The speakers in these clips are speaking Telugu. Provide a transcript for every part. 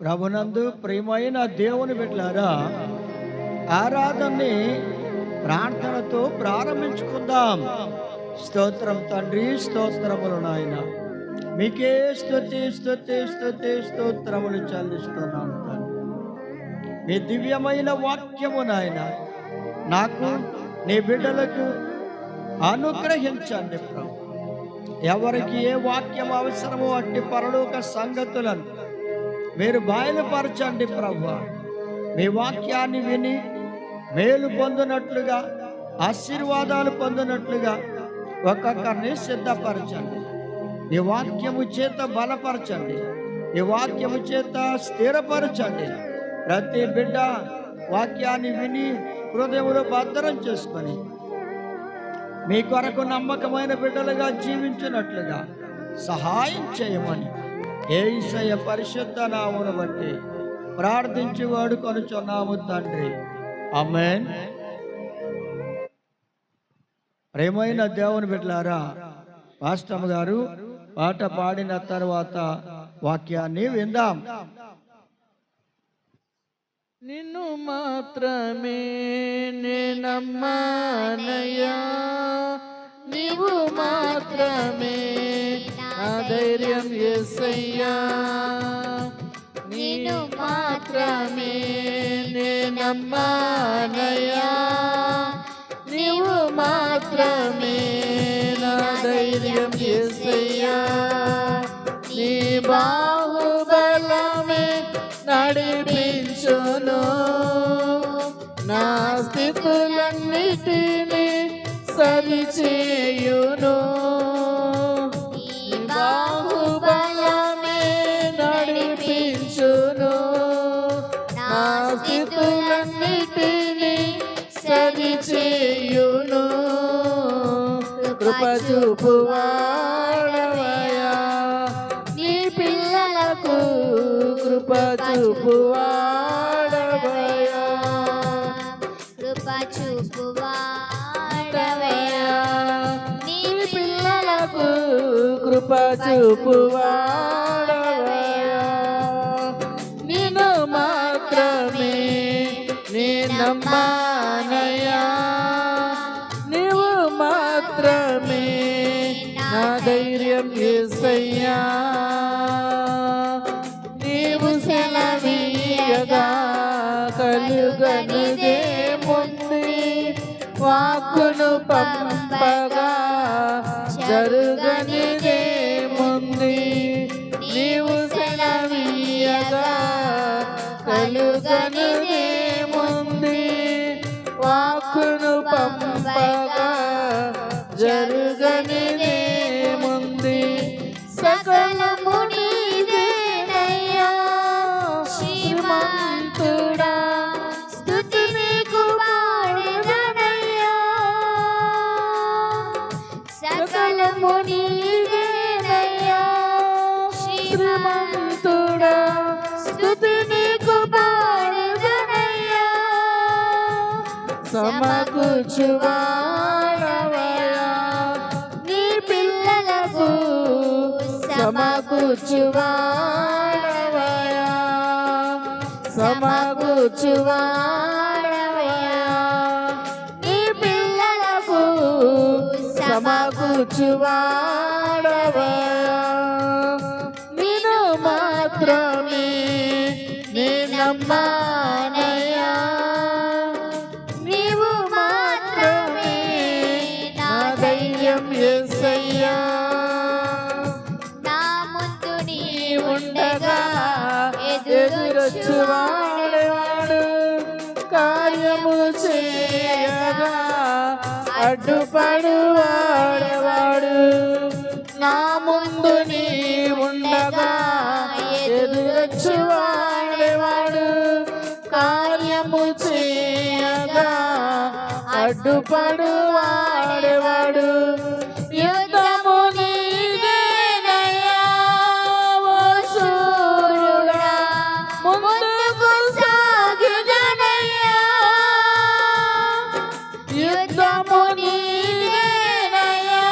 ప్రభునందు ప్రియమైన దేవుని బిడ్డలారా, ఆరాధనని ప్రార్థనతో ప్రారంభించుకుందాం. స్తోత్రం తండ్రి, స్తోత్రములు నాయన, మీకే స్తుతి స్తుతి స్తుతి స్తోత్రములు చెల్లిస్తున్నాను తండ్రి. మీ దివ్యమైన వాక్యము నాయన నాకు నీ బిడ్డలకు అనుగ్రహించండి ప్రభు. ఎవరికి ఏ వాక్యం అవసరమో అట్టి పరలోక సంగతులను మీరు బయలుపరచండి ప్రభు. మీ వాక్యాన్ని విని మేలు పొందినట్లుగా, ఆశీర్వాదాలు పొందినట్లుగా ఒక్కొక్కరిని సిద్ధపరచండి. ఈ వాక్యము చేత బలపరచండి, ఈ వాక్యము చేత స్థిరపరచండి. ప్రతి బిడ్డ వాక్యాన్ని విని హృదయంలో భద్రం చేసుకొని మీ కొరకు నమ్మకమైన బిడ్డలుగా జీవించినట్లుగా సహాయం చేయమని యేసయ్య పరిశుద్ధ నామమును బట్టి ప్రార్థించి వేడుకొనుచున్నాము తండ్రి, ఆమేన్. ప్రియమైన దేవుని బిడ్డలారా, పాస్టర్ గారు పాట పాడిన తర్వాత వాక్యాన్ని విందాం. నిన్ను మాత్రమే నమ్మానయ్యా, నీవు మాత్రమే నా ధైర్యం యేసయ్యా. నిన్ను మాత్రమే నమ్మానయ్యా, నీవు మాత్రమే నా ధైర్యం యేసయ్యా. నీ బాహుబలమే నడిపించును, నా స్థితులన్నిటినీ సరిచేయును. నీ బాహుబలమే నడిపించును, నా స్థితులన్నిటినీ సరిచేయును. కృప చూపువాడవయ్యా నీ పిల్లలకు, కృప చూపువాడవయ్యా, కృప చూపువాడవయ్యా నీ పిల్లలకు, కృప చూపువాడవయ్యా. నిన్ను మాత్రమే నీ నమ్మానయ్యా, నీవు మాత్రమే నా ధైర్యం యేసయ్యా. నీవు సెలవీయగా కలుగనిదేముంది, వాక్కును పంపగా జరుగనిదేముంది. నీవు సెలవీయగా కలుగనిదేముంది, వాక్కును పంపగా జరుగనిదేముంది. సకలము నీదేనయ్యా శ్రీమంతుడా, స్తుతి నీకు పాడెదనయ్యా. సకలము నీదేనయ్యా శ్రీమంతుడా, స్తుతి నీకు పాడెదనయ్యా. సమకూర్చువాడవయ్యా నీ పిల్లలకు, సమకూర్చువాడవయ్యా, సమకూర్చువాడవయ్యా నీ పిల్లలకు, సమకూర్చువాడవయ్యా. నిన్ను మాత్రమే నీ నమ్మానయ్యా, నీవు మాత్రమే నా ధైర్యం యేసయ్యా. నా ముందు నీ ఉండగా ఎదురొచ్చువాడేవాడు, కార్యము చేయగా అడ్డుపడు వాడేవాడు. నా ముందు నీ ఉండగా ఎదురొచ్చువాడేవాడు, కార్యము చేయగా అడ్డుపడు వాడేవాడు. యుద్ధము నీదేనయ్యా ఓ శూరుడా, ముందుకు సాగుదనయ్యా. యుద్ధము నీదేనయ్యా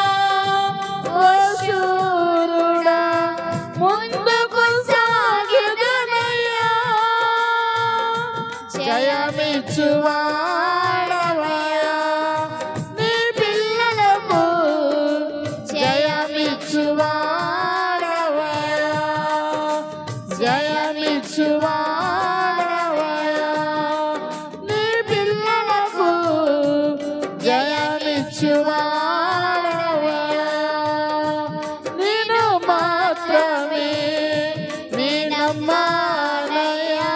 ఓ శూరుడా, ముందుకు సాగుదనయ్యా. జయమిచ్చువాడవయ్యా నీ పిల్లలకు జయమిచ్చువాడవయ్యా జయమిచ్చువాడవయ్యా నీ పిల్లలకు జయమిచ్చువాడవయ్యా నిన్ను మాత్రమే నమ్మానయ్యా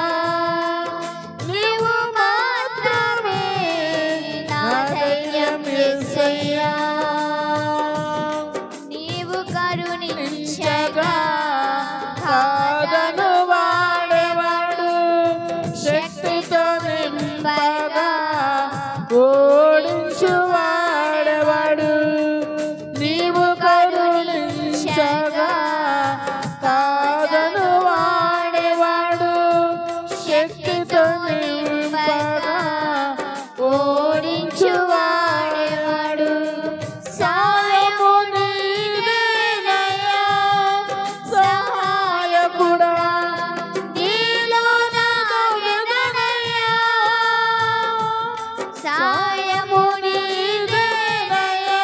నీవు మాత్రమే నా ధైర్యం యేసయ్యా నీవు కరుణించగా నించగా కాదను వాడేవాడు శక్తితో నింపగా ఓడించు వాడేవాడు నీవు కరుణించగా కాదను వాడేవాడు శక్తితో నింపగా ఓడించు వాడేవాడు సాయము నీదేనయ్యా సహాయకుడా నీలో నాగదనయ్యా సాయము నీదేనయ్యా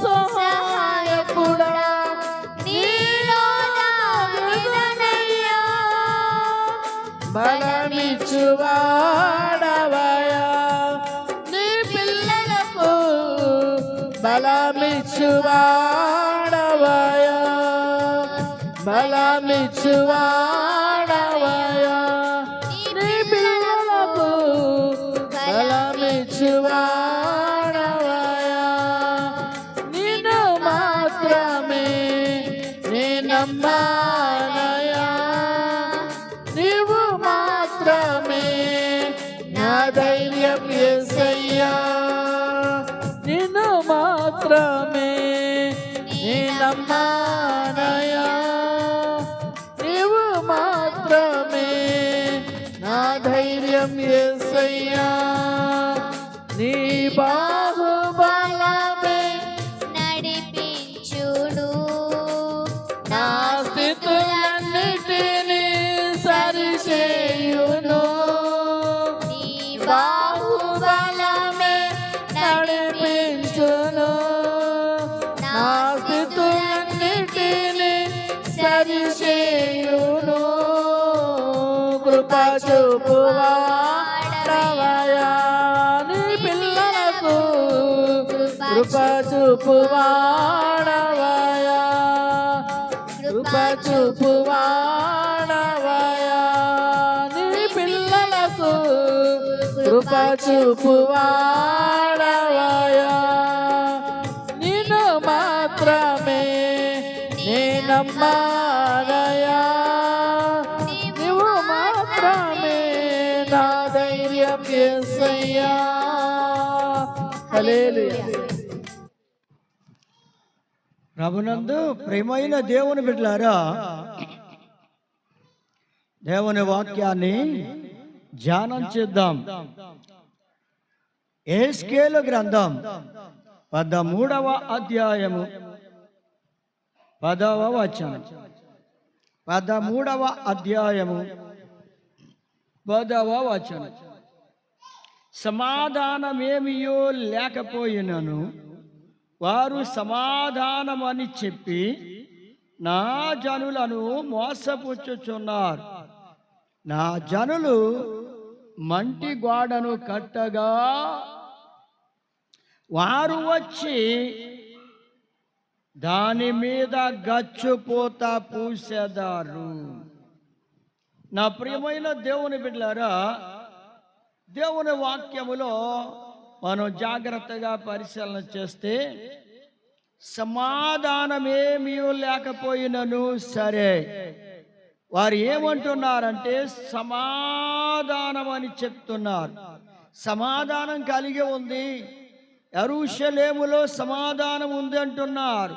సహాయకుడా నీలో నాగదనయ్యా బలమిచ్చువాడవయ్యా నీ పిల్లలకు బలమిచ్చువాడవయ్యా బలమిచ్చువాడవయ్యా నీ పిల్లలకు బలమిచ్చువాడవయ్యా నిన్ను మాత్రమే నే నమ్మానయ్యా నీవు మాత్రమే నా ధైర్యం యేసయ్యా నిన్ను మాత్రమే నే నమ్మానయ్యా నీవు మాత్రమే నా ధైర్యం యేసయ్యా నీ బాహుబలమే నడిపించును నా స్థితులన్నిటినీ సరిచేయును నీ బాహుబలమే నడిపించును నా స్థితులన్నిటినీ సరిచేయును కృప చూపువాడవయ్యా నీ పిల్లలకు కృప చూపువాడవయ్యా కృప చూపువాడవయ్యా నీ పిల్లలకు కృప చూపువాడవయ్యా నిన్ను మాత్రమే నే నమ్మానయ్యా నీవు మాత్రమే నా ధైర్యం యేసయ్యా హల్లెలూయా ప్రభునందు ప్రియమైన దేవుని బిడ్డలారా, దేవుని వాక్యాన్ని ధ్యానం చేద్దాం. యెహెజ్కేలు గ్రంథం 13వ అధ్యాయము 10వ వచనం. 13వ అధ్యాయము 10వ వచనం. సమాధానమేమియో లేకపోయినను వారు సమాధానమని చెప్పి నా జనులను మోసపుచ్చుచున్నారు. నా జనులు మంటి గోడను కట్టగా వారు వచ్చి దాని మీద గచ్చుపోత పూసేదారు. నా ప్రియమైన దేవుని బిడ్డలారా, దేవుని వాక్యములో మనం జాగ్రత్తగా పరిశీలన చేస్తే సమాధానమేమీ లేకపోయినను సరే వారు ఏమంటున్నారంటే సమాధానం అని చెప్తున్నారు. సమాధానం కలిగి ఉంది, యెరూషలేములో సమాధానం ఉంది అంటున్నారు.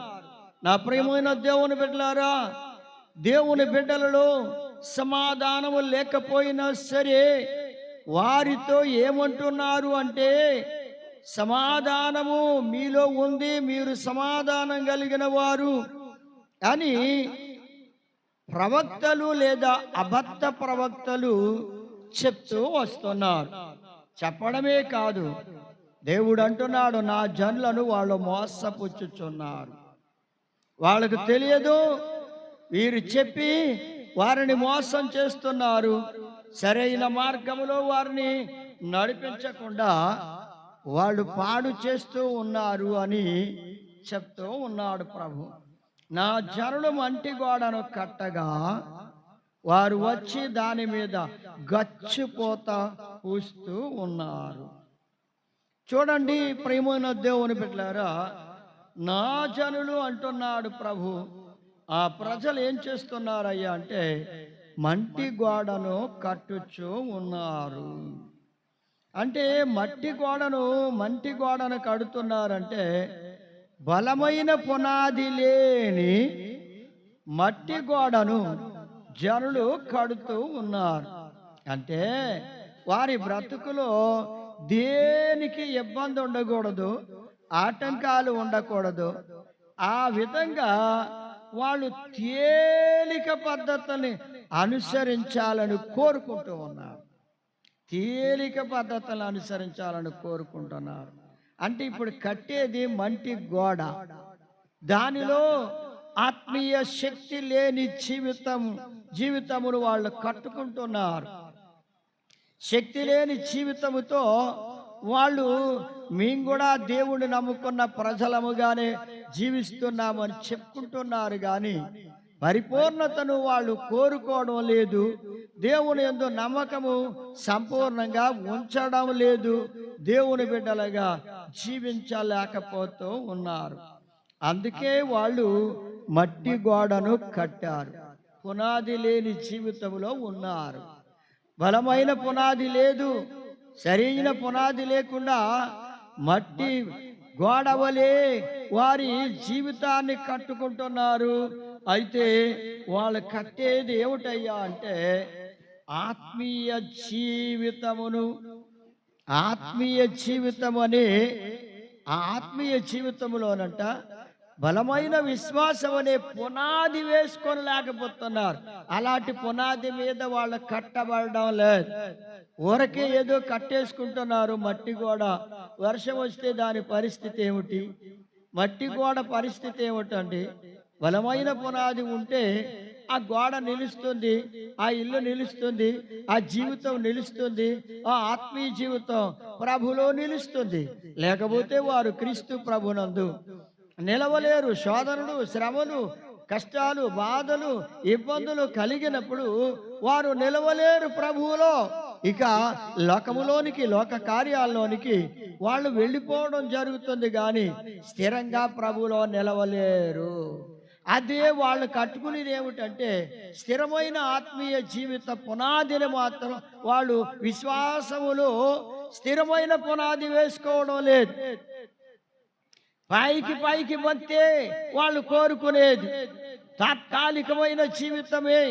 నా ప్రియమైన దేవుని బిడ్డలారా, దేవుని బిడ్డలలో సమాధానము లేకపోయినా సరే వారితో ఏమంటున్నారు అంటే సమాధానము మీలో ఉంది, మీరు సమాధానం కలిగిన వారు అని ప్రవక్తలు లేదా అబద్ధ ప్రవక్తలు చెప్తూ వస్తున్నారు. చెప్పడమే కాదు, దేవుడు అంటున్నాడు, నా జనులను వాళ్ళు మోసపుచ్చుచున్నారు. వాళ్ళకు తెలియదు, వీరు చెప్పి వారిని మోసం చేస్తున్నారు, సరైన మార్గంలో వారిని నడిపించకుండా వాళ్ళు పాడు చేస్తూ ఉన్నారు అని చెప్తూ ఉన్నాడు ప్రభు. నా జనులు మంటి గోడను కట్టగా వారు వచ్చి దాని మీద గచ్చిపోత పూస్తూ ఉన్నారు. చూడండి ప్రియమైన దేవుని బిడ్డలారా, నా జనులు అంటున్నాడు ప్రభు. ఆ ప్రజలు ఏం చేస్తున్నారయ్యా అంటే మంటి గోడను కట్టుచూ ఉన్నారు. అంటే మంటి గోడను కడుతున్నారంటే బలమైన పునాది లేని మట్టి గోడను జనులు కడుతూ ఉన్నారు. అంటే వారి బ్రతుకులో దేనికి ఇబ్బంది ఉండకూడదు, ఆటంకాలు ఉండకూడదు. ఆ విధంగా వాళ్ళు తేలిక పద్ధతుల్ని అనుసరించాలని కోరుకుంటూ ఉన్నారు. తేలిక పద్ధతులను అనుసరించాలని కోరుకుంటున్నారు. అంటే ఇప్పుడు కట్టేది మంటి గోడ, దానిలో ఆత్మీయ శక్తి లేని జీవితమును వాళ్ళు కట్టుకుంటున్నారు. శక్తి లేని జీవితముతో వాళ్ళు మేము కూడా దేవుణ్ణి నమ్ముకున్న ప్రజలముగానే జీవిస్తున్నామని చెప్పుకుంటున్నారు, కానీ పరిపూర్ణతను వాళ్ళు కోరుకోవడం లేదు. దేవుని యందు నమ్మకము సంపూర్ణంగా ఉంచడం లేదు. దేవుని బిడ్డలుగా జీవించలేకపోతూ ఉన్నారు. అందుకే వాళ్ళు మట్టి గోడను కట్టారు, పునాది లేని జీవితంలో ఉన్నారు. బలమైన పునాది లేదు, సరైన పునాది లేకుండా మట్టి గోడ వలె వారి జీవితాన్ని కట్టుకుంటున్నారు. అయితే వాళ్ళు కట్టేది ఏమిటయ్యా అంటే ఆత్మీయ జీవితం అని. ఆ ఆత్మీయ జీవితంలోనంట బలమైన విశ్వాసం అనే పునాది వేసుకోలేకపోతున్నారు. అలాంటి పునాది మీద వాళ్ళు కట్టబడడం లేదు. ఊరకే ఏదో కట్టేసుకుంటున్నారు. మట్టి గోడ వర్షం వస్తే దాని పరిస్థితి ఏమిటి? మట్టి గోడ పరిస్థితి ఏమిటండి? బలమైన పునాది ఉంటే ఆ గోడ నిలుస్తుంది, ఆ ఇల్లు నిలుస్తుంది, ఆ జీవితం నిలుస్తుంది, ఆ ఆత్మీయ జీవితం ప్రభులో నిలుస్తుంది. లేకపోతే వారు క్రీస్తు ప్రభునందు నిలవలేరు. శోధనలు, శ్రమలు, కష్టాలు, బాధలు, ఇబ్బందులు కలిగినప్పుడు వారు నిలవలేరు ప్రభువులో. ఇక లోకములోనికి, లోక కార్యాల్లోనికి వాళ్ళు వెళ్ళిపోవడం జరుగుతుంది, కానీ స్థిరంగా ప్రభువులో నిలవలేరు. అదే వాళ్ళు కట్టుకునేది ఏమిటంటే స్థిరమైన ఆత్మీయ జీవిత పునాదిని మాత్రం వాళ్ళు విశ్వాసములో స్థిరమైన పునాది వేసుకోవడం లేదు. పైకి బతే వాళ్ళు కోరుకునేది తాత్కాలికమైన జీవితమే,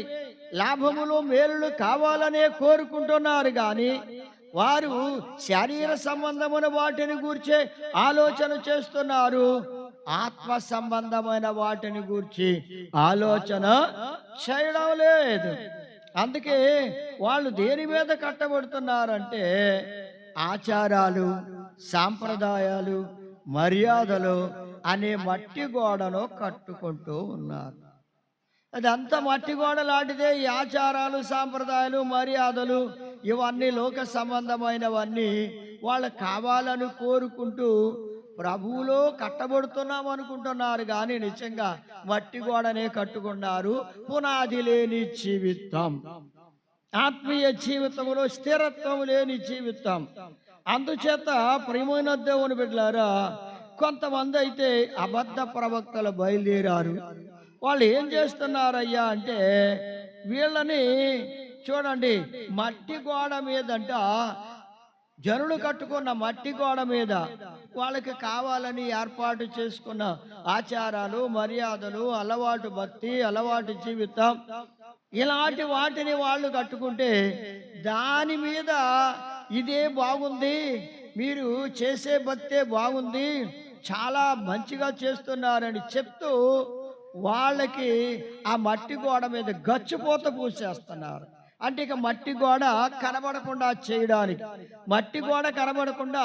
లాభములు మేలులు కావాలనే కోరుకుంటున్నారు, కానీ వారు శరీర సంబంధమైన వాటిని గూర్చే ఆలోచన చేస్తున్నారు. ఆత్మ సంబంధమైన వాటిని గూర్చి ఆలోచన చేయడం లేదు. అందుకే వాళ్ళు దేని మీద కట్టబడుతున్నారంటే ఆచారాలు, సాంప్రదాయాలు, మర్యాదలు అనే మట్టి గోడను కట్టుకుంటూ ఉన్నారు. అదంతా మట్టి గోడ లాంటిదే. ఈ ఆచారాలు, సాంప్రదాయాలు, మర్యాదలు ఇవన్నీ లోక సంబంధమైనవన్నీ వాళ్ళు కావాలని కోరుకుంటూ ప్రభువులో కట్టబడుతున్నాం అనుకుంటున్నారు, కానీ నిజంగా మట్టి గోడనే కట్టుకున్నారు. పునాది లేని జీవితం, ఆత్మీయ జీవితంలో స్థిరత్వం లేని జీవితం. అందుచేత ప్రియమైన దేవుని బిడ్డలారా, కొంతమంది అయితే అబద్ధ ప్రవక్తలు బయలుదేరారు. వాళ్ళు ఏం చేస్తున్నారయ్యా అంటే వీళ్ళని చూడండి, మట్టి గోడ మీదంట, జనులు కట్టుకున్న మట్టి గోడ మీద వాళ్ళకి కావాలని ఏర్పాటు చేసుకున్న ఆచారాలు, మర్యాదలు, అలవాటు భక్తి, అలవాటు జీవితం, ఇలాంటి వాటిని వాళ్ళు కట్టుకుంటే దాని మీద ఇదే బాగుంది, మీరు చేసే భక్తే బాగుంది, చాలా మంచిగా చేస్తున్నారని చెప్తూ వాళ్ళకి ఆ మట్టి గోడ మీద గచ్చిపోత పూసేస్తున్నారు. అంటే ఇక మట్టి గోడ కనబడకుండా చేయడానికి. మట్టి గోడ కనబడకుండా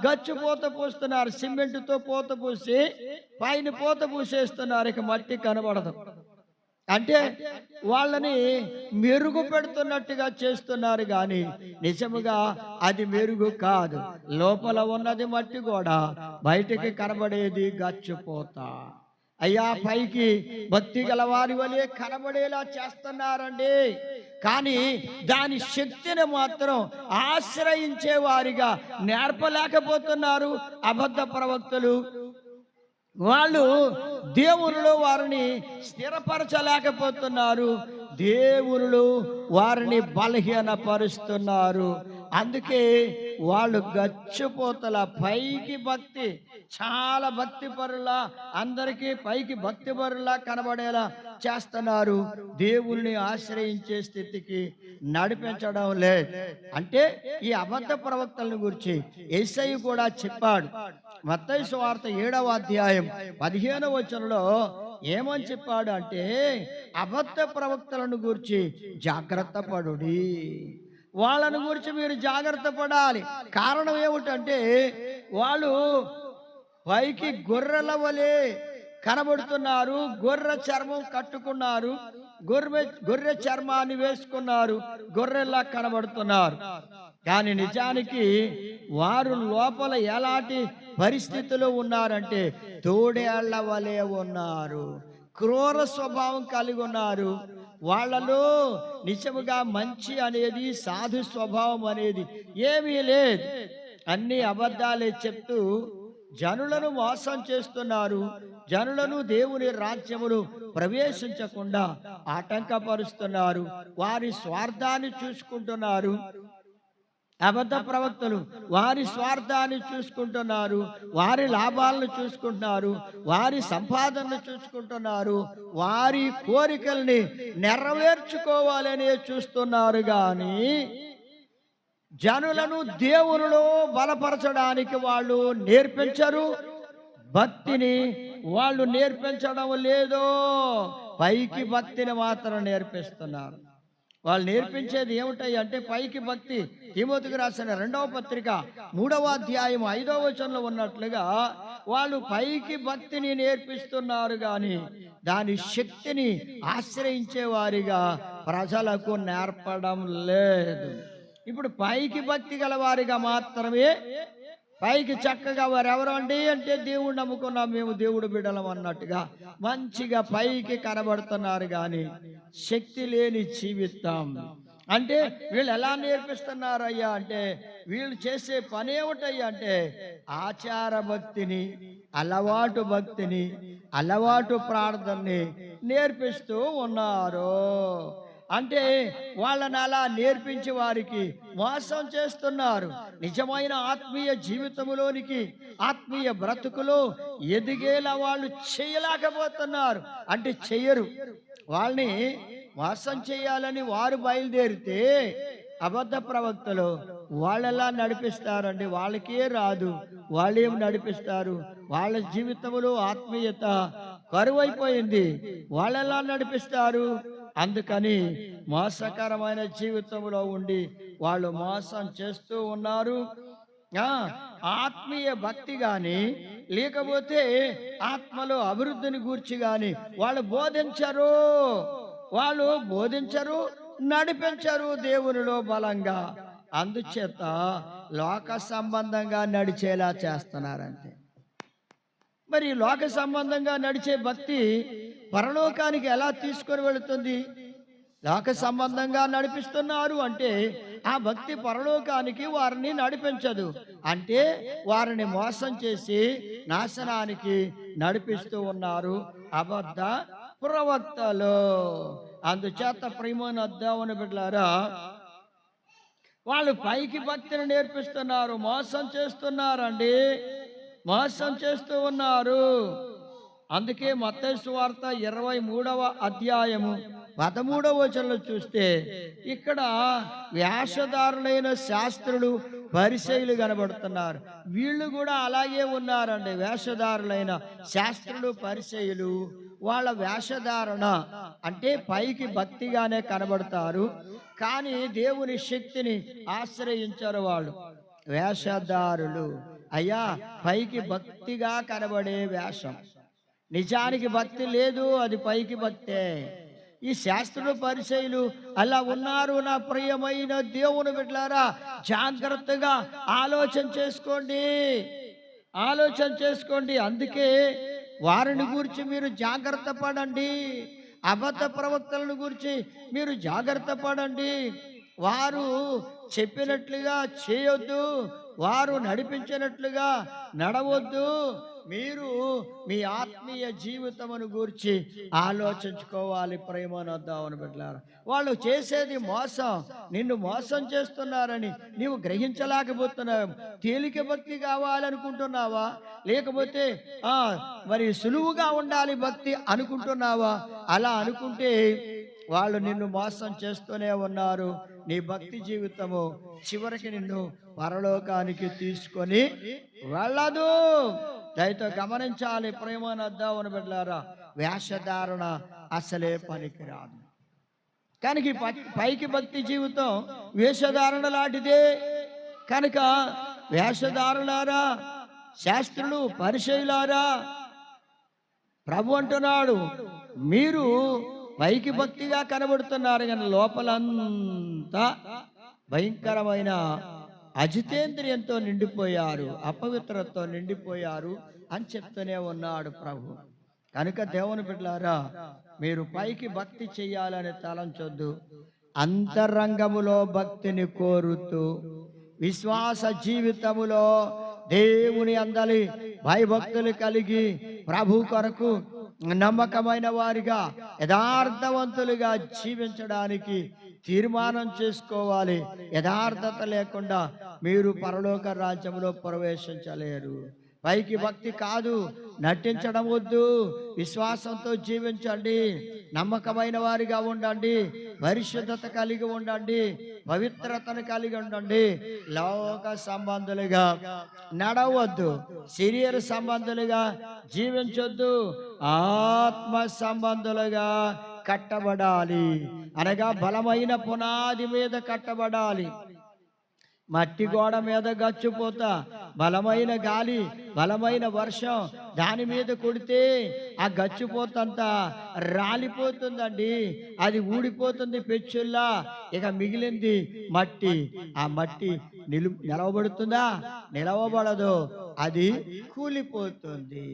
గచ్చు పూత పూస్తున్నారు, సిమెంట్తో పూత పూసి పైన పూత పూసేస్తున్నారు, ఇక మట్టి కనబడదు. అంటే వాళ్ళని మెరుగు పెడుతున్నట్టుగా చేస్తున్నారు కానీ నిజముగా అది మెరుగు కాదు. లోపల ఉన్నది మట్టి గోడ, బయటికి కనబడేది గచ్చిపోత. అయ్యా, పైకి భక్తి గల వారి వలె కనబడేలా చేస్తున్నారండి, కానీ దాని శక్తిని మాత్రం ఆశ్రయించే వారిగా నేర్పలేకపోతున్నారు అబద్ధ ప్రవక్తలు. వాళ్ళు దేవునిలో వారిని స్థిరపరచలేకపోతున్నారు, దేవునిలో వారిని బలహీనపరుస్తున్నారు. అందుకే వాళ్ళు గచ్చిపోతల పైకి భక్తి, చాలా భక్తి పరులా, అందరికీ పైకి భక్తి పరులా కనబడేలా చేస్తున్నారు, దేవుల్ని ఆశ్రయించే స్థితికి నడిపించడం లేదు. అంటే ఈ అబద్ధ ప్రవక్తలను గురించి యేసయ్య కూడా చెప్పాడు. మత్తయి సువార్త 7వ అధ్యాయం 15వ వచనంలో ఏమని చెప్పాడు అంటే, అబద్ధ ప్రవక్తలను గురించి జాగ్రత్త పడుడి, వాళ్ళను గురించి మీరు జాగ్రత్త పడాలి. కారణం ఏమిటంటే వాళ్ళు పైకి గొర్రెల వలె కనబడుతున్నారు, గొర్రె చర్మం కట్టుకున్నారు, గొర్రె చర్మాన్ని వేసుకున్నారు, గొర్రెల్లా కనబడుతున్నారు. కానీ నిజానికి వారు లోపల ఎలాంటి పరిస్థితులు ఉన్నారంటే తోడేళ్ల వలె ఉన్నారు, క్రూర స్వభావం కలిగి ఉన్నారు. వాళ్ళలో నిజముగా మంచి అనేది, సాధు స్వభావం అనేది ఏమీ లేదు. అన్ని అబద్ధాలే చెప్తూ జనులను మోసం చేస్తున్నారు, జనులను దేవుని రాజ్యములు ప్రవేశించకుండా ఆటంకపరుస్తున్నారు, వారి స్వార్థాన్ని చూసుకుంటున్నారు. అబద్ధ ప్రవక్తలు వారి స్వార్థాన్ని చూసుకుంటున్నారు, వారి లాభాలను చూసుకుంటున్నారు, వారి సంపాదనను చూసుకుంటున్నారు, వారి కోరికల్ని నెరవేర్చుకోవాలనే చూస్తున్నారు. కానీ జనులను దేవునిలో బలపరచడానికి వాళ్ళు నేర్పించరు, భక్తిని వాళ్ళు నేర్పించడం లేదో, పైకి భక్తిని మాత్రం నేర్పిస్తున్నారు. వాళ్ళు నేర్పించేది ఏమిటాయి అంటే పైకి భక్తి. తిమోతికి రాసిన 2వ పత్రిక 3వ అధ్యాయం 5వ వచనంలో ఉన్నట్లుగా వాళ్ళు పైకి భక్తిని నేర్పిస్తున్నారు, కానీ దాని శక్తిని ఆశ్రయించే వారిగా ప్రజలకు నేర్పడం లేదు. ఇప్పుడు పైకి భక్తి గల వారిగా మాత్రమే, పైకి చక్కగా వారు ఎవరు అండి అంటే దేవుడు నమ్ముకున్నాం, మేము దేవుడు బిడ్డలం అన్నట్టుగా మంచిగా పైకి కనబడుతున్నారు, కానీ శక్తి లేని జీవితం. అంటే వీళ్ళు ఎలా నేర్పిస్తున్నారయ్యా అంటే వీళ్ళు చేసే పని ఏమిటయ్యా అంటే ఆచార భక్తిని, అలవాటు భక్తిని, అలవాటు ప్రార్థనని నేర్పిస్తూ ఉన్నారు. అంటే వాళ్ళని అలా నేర్పించి వారికి మోసం చేస్తున్నారు. నిజమైన ఆత్మీయ జీవితంలోనికి, ఆత్మీయ బ్రతుకులో ఎదిగేలా వాళ్ళు చేయలేకపోతున్నారు. అంటే చెయ్యరు. వాళ్ళని మోసం చేయాలని వారు బయలుదేరితే అబద్ధ ప్రవక్తలు వాళ్ళెలా నడిపిస్తారండి? వాళ్ళకే రాదు, వాళ్ళేం నడిపిస్తారు? వాళ్ళ జీవితంలో ఆత్మీయత కరువైపోయింది, వాళ్ళెలా నడిపిస్తారు? అందుకని మోసకరమైన జీవితంలో ఉండి వాళ్ళు మోసం చేస్తూ ఉన్నారు. ఆత్మీయ భక్తి గాని లేకపోతే ఆత్మలో అభివృద్ధిని గూర్చి గాని వాళ్ళు బోధించరు, నడిపించరు దేవునిలో బలంగా. అందుచేత లోక సంబంధంగా నడిచేలా చేస్తున్నారంటే, మరి లోక సంబంధంగా నడిచే భక్తి పరలోకానికి ఎలా తీసుకొని వెళుతుంది? లోక సంబంధంగా నడిపిస్తున్నారు అంటే ఆ భక్తి పరలోకానికి వారిని నడిపించదు. అంటే వారిని మోసం చేసి నాశనానికి నడిపిస్తూ ఉన్నారు అబద్ధ ప్రవక్తలు. అందుచేత ప్రియమైన దేవుని బిడ్డలారా, వాళ్ళు పైకి భక్తిని నేర్పిస్తున్నారు, మోసం చేస్తున్నారండి, మోసం చేస్తూ ఉన్నారు. అందుకే మత్తయి సువార్త 23వ అధ్యాయము 13వ వచనంలో చూస్తే ఇక్కడ వేషధారులైన శాస్త్రులు, పరిసయ్యులు కనబడుతున్నారు. వీళ్ళు కూడా అలాగే ఉన్నారండి. వేషధారులైన శాస్త్రులు, పరిసయ్యులు వాళ్ళ వేషధారణ అంటే పైకి భక్తిగానే కనబడతారు, కానీ దేవుని శక్తిని ఆశ్రయించారు వాళ్ళు. వేషధారులు. అయ్యా, పైకి భక్తిగా కనబడే వేషం, నిజానికి భక్తి లేదు, అది పైకి భక్తే. ఈ శాస్త్రులు పరిచయులు అలా ఉన్నారు. నా ప్రియమైన దేవుని బిడ్డలారా, జాగ్రత్తగా ఆలోచన చేసుకోండి, ఆలోచన చేసుకోండి. అందుకే వారిని గురించి మీరు జాగ్రత్త పడండి. అబద్ధ ప్రవక్తలను గురించి మీరు జాగ్రత్త పడండి. వారు చెప్పినట్లుగా చేయొద్దు, వారు నడిపించినట్లుగా నడవద్దు. మీరు మీ ఆత్మీయ జీవితమును గూర్చి ఆలోచించుకోవాలి. ప్రేమనొద్దామని బిడ్డలారా, వాళ్ళు చేసేది మోసం, నిన్ను మోసం చేస్తున్నారని నీవు గ్రహించలేకపోతున్నావు. తేలిక భక్తి కావాలనుకుంటున్నావా, లేకపోతే మరి సులువుగా ఉండాలి భక్తి అనుకుంటున్నావా? అలా అనుకుంటే వాళ్ళు నిన్ను మోసం చేస్తూనే ఉన్నారు. నీ భక్తి జీవితము చివరికి నిన్ను పరలోకానికి తీసుకొని వెళ్ళదు. దయతో గమనించాలి. ప్రేమనొద్దామని బిడ్డలారా, వేషధారణ అసలే పనికిరాదు. కనుక పైకి భక్తి జీవితం వేషధారణ లాంటిదే. కనుక వేషధారులారా, శాస్త్రులు పరిచయులారా, ప్రభు అంటున్నాడు, మీరు పైకి భక్తిగా కనబడుతున్నారు కానీ లోపలంతా భయంకరమైన అజితేంద్రియంతో నిండిపోయారు, అపవిత్రతో నిండిపోయారు అని చెప్తూనే ఉన్నాడు ప్రభు. కనుక దేవుని బిడ్డలారా, మీరు పైకి భక్తి చెయ్యాలని తలంచొద్దు. అంతరంగములో భక్తిని కోరుతూ విశ్వాస జీవితములో దేవుని అందలి భయభక్తులు కలిగి ప్రభు కొరకు నమ్మకమైన వారిగా యథార్థవంతులుగా జీవించడానికి తీర్మానం చేసుకోవాలి. యథార్థత లేకుండా మీరు పరలోక రాజ్యంలో ప్రవేశించలేరు. పైకి భక్తి కాదు, నటించడం వద్దు. విశ్వాసంతో జీవించండి, నమ్మకమైన వారిగా ఉండండి, పరిశుద్ధత కలిగి ఉండండి, పవిత్రతను కలిగి ఉండండి. లోక సంబంధులుగా నడవద్దు, శరీర సంబంధులుగా జీవించొద్దు, ఆత్మ సంబంధులుగా కట్టబడాలి. అనగా బలమైన పునాది మీద కట్టబడాలి. మట్టి గోడ మీద గచ్చిపోతా బలమైన గాలి, బలమైన వర్షం దాని మీద కొడితే ఆ గచ్చిపోతంతా రాలిపోతుందండి, అది ఊడిపోతుంది పెచ్చుల్లా. ఇక మిగిలింది మట్టి. ఆ మట్టి నిలవబడుతుందా? నిలవబడదు, అది కూలిపోతుంది.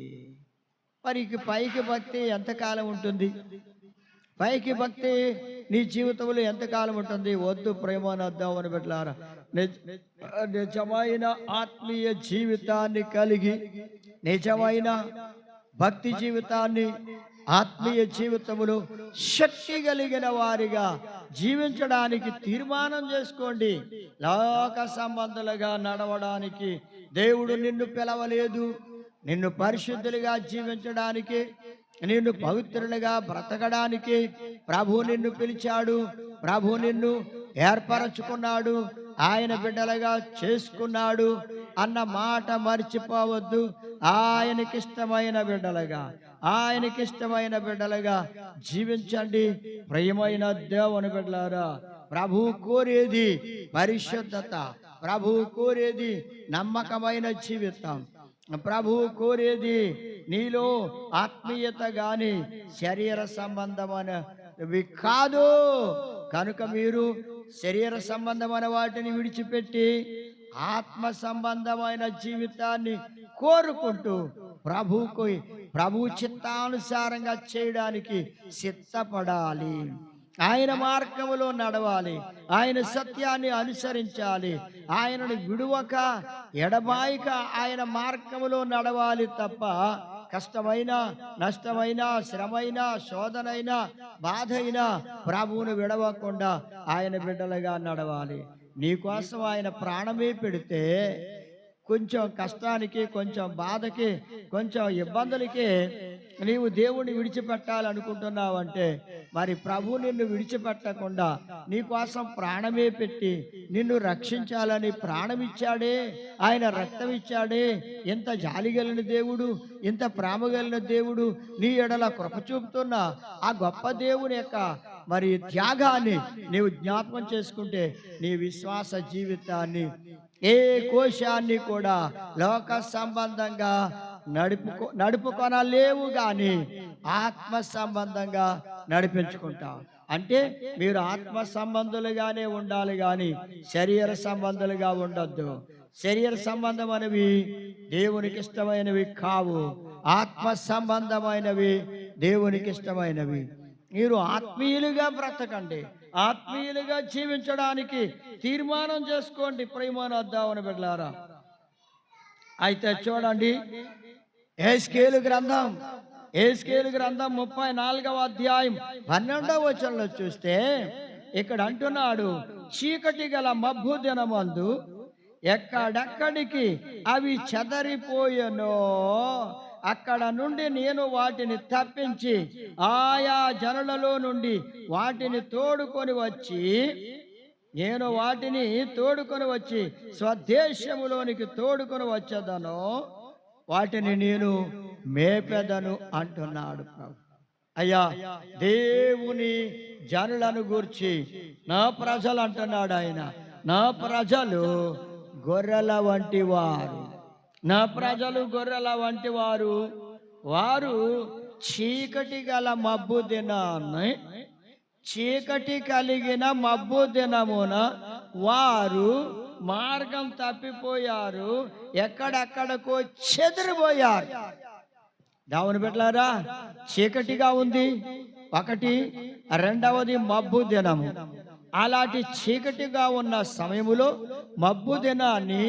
మరి పైకి భక్తి ఎంతకాలం ఉంటుంది? పైకి భక్తి నీ జీవితంలో ఎంతకాలం ఉంటుంది? వద్దు. ప్రేమనొద్దామని బిడ్డలారా, నిజమైన ఆత్మీయ జీవితాన్ని కలిగి, నిజమైన భక్తి జీవితాన్ని, ఆత్మీయ జీవితములో శక్తి కలిగిన వారిగా జీవించడానికి తీర్మానం చేసుకోండి. లోక సంబంధులుగా నడవడానికి దేవుడు నిన్ను పిలవలేదు. నిన్ను పరిశుద్ధులుగా జీవించడానికి, నిన్ను పవిత్రులుగా బ్రతకడానికి ప్రభు నిన్ను పిలిచాడు, ప్రభు నిన్ను ఏర్పరచుకున్నాడు, ఆయన బిడ్డలుగా చేసుకున్నాడు అన్న మాట మర్చిపోవద్దు. ఆయనకిష్టమైన బిడ్డలుగా, ఆయనకిష్టమైన బిడ్డలుగా జీవించండి. ప్రియమైన దేవుని బిడ్డలారా, ప్రభు కోరేది పరిశుద్ధత, ప్రభు కోరేది నమ్మకమైన జీవితం, ప్రభు కోరేది నీలో ఆత్మీయత గాని శరీర సంబంధమైనవి కాదు. కనుక మీరు శరీర సంబంధమైన వాటిని విడిచిపెట్టి ఆత్మ సంబంధమైన జీవితాన్ని కోరుకుంటూ ప్రభు చిత్తానుసారంగా చేయడానికి సిద్ధపడాలి. ఆయన మార్గములో నడవాలి, ఆయన సత్యాన్ని అనుసరించాలి, ఆయనను విడువక ఎడబాయిక ఆయన మార్గములో నడవాలి తప్ప కష్టమైన, నష్టమైన, శ్రమైన, శోధనైన, బాధైన ప్రభువును విడవకుండా ఆయన బిడ్డలుగా నడవాలి. నీకోసం ఆయన ప్రాణమే పెడితే కొంచెం కష్టానికి, కొంచెం బాధకి, కొంచెం ఇబ్బందులకి నీవు దేవుణ్ణి విడిచిపెట్టాలనుకుంటున్నావంటే మరి ప్రభు నిన్ను విడిచిపెట్టకుండా నీకోసం ప్రాణమే పెట్టి నిన్ను రక్షించాలని ప్రాణం ఇచ్చాడే, ఆయన రక్తం ఇచ్చాడే. ఎంత జాలి కలిగిన దేవుడు, ఎంత ప్రేమ కలిగిన దేవుడు, నీ ఎడల కృప చూపుతున్న ఆ గొప్ప దేవుని యొక్క మరి త్యాగాన్ని నీవు జ్ఞాపకం చేసుకుంటే నీ విశ్వాస జీవితాన్ని ఏ కోశాన్ని కూడా లోక సంబంధంగా నడుపుకొనలేవు గాని ఆత్మ సంబంధంగా నడిపించుకుంటావు. అంటే మీరు ఆత్మ సంబంధులుగానే ఉండాలి గాని శరీర సంబంధులుగా ఉండొద్దు. శరీర సంబంధమైనవి దేవునికి ఇష్టమైనవి కావు, ఆత్మ సంబంధమైనవి దేవునికి ఇష్టమైనవి. మీరు ఆత్మీయులుగా బ్రతకండి, ఆత్మీయులుగా జీవించడానికి తీర్మానం చేసుకోండి ప్రియమైన దేవుని బిడ్డలారా. అయితే చూడండి, యెహెజ్కేలు గ్రంథం 34వ అధ్యాయం 12వ వచనంలో చూస్తే ఇక్కడ అంటున్నాడు, చీకటి గల మబ్బు దినమందు ఎక్కడెక్కడికి అవి చెదరిపోయెనో అక్కడ నుండి నేను వాటిని తప్పించి ఆయా జనులలో నుండి వాటిని తోడుకొని వచ్చి స్వదేశములోనికి తోడుకొని వచ్చేదను, వాటిని నేను మేపెదను అంటున్నాడు. అయ్యా, దేవుని జనులను గూర్చి నా ప్రజలు అంటున్నాడు ఆయన. నా ప్రజలు గొర్రెల వంటి వారు, నా ప్రజలు గొర్రెల వంటి వారు. వారు చీకటి గల మబ్బు దినాన్ని, చీకటి కలిగిన మబ్బు దినమున వారు మార్గం తప్పిపోయారు, ఎక్కడెక్కడికో చెదిరిపోయారు. దేవుని బిడ్డలారా, చీకటిగా ఉంది ఒకటి, రెండవది మబ్బు దినము. అలాంటి చీకటిగా ఉన్న సమయములో మబ్బు దినాన్ని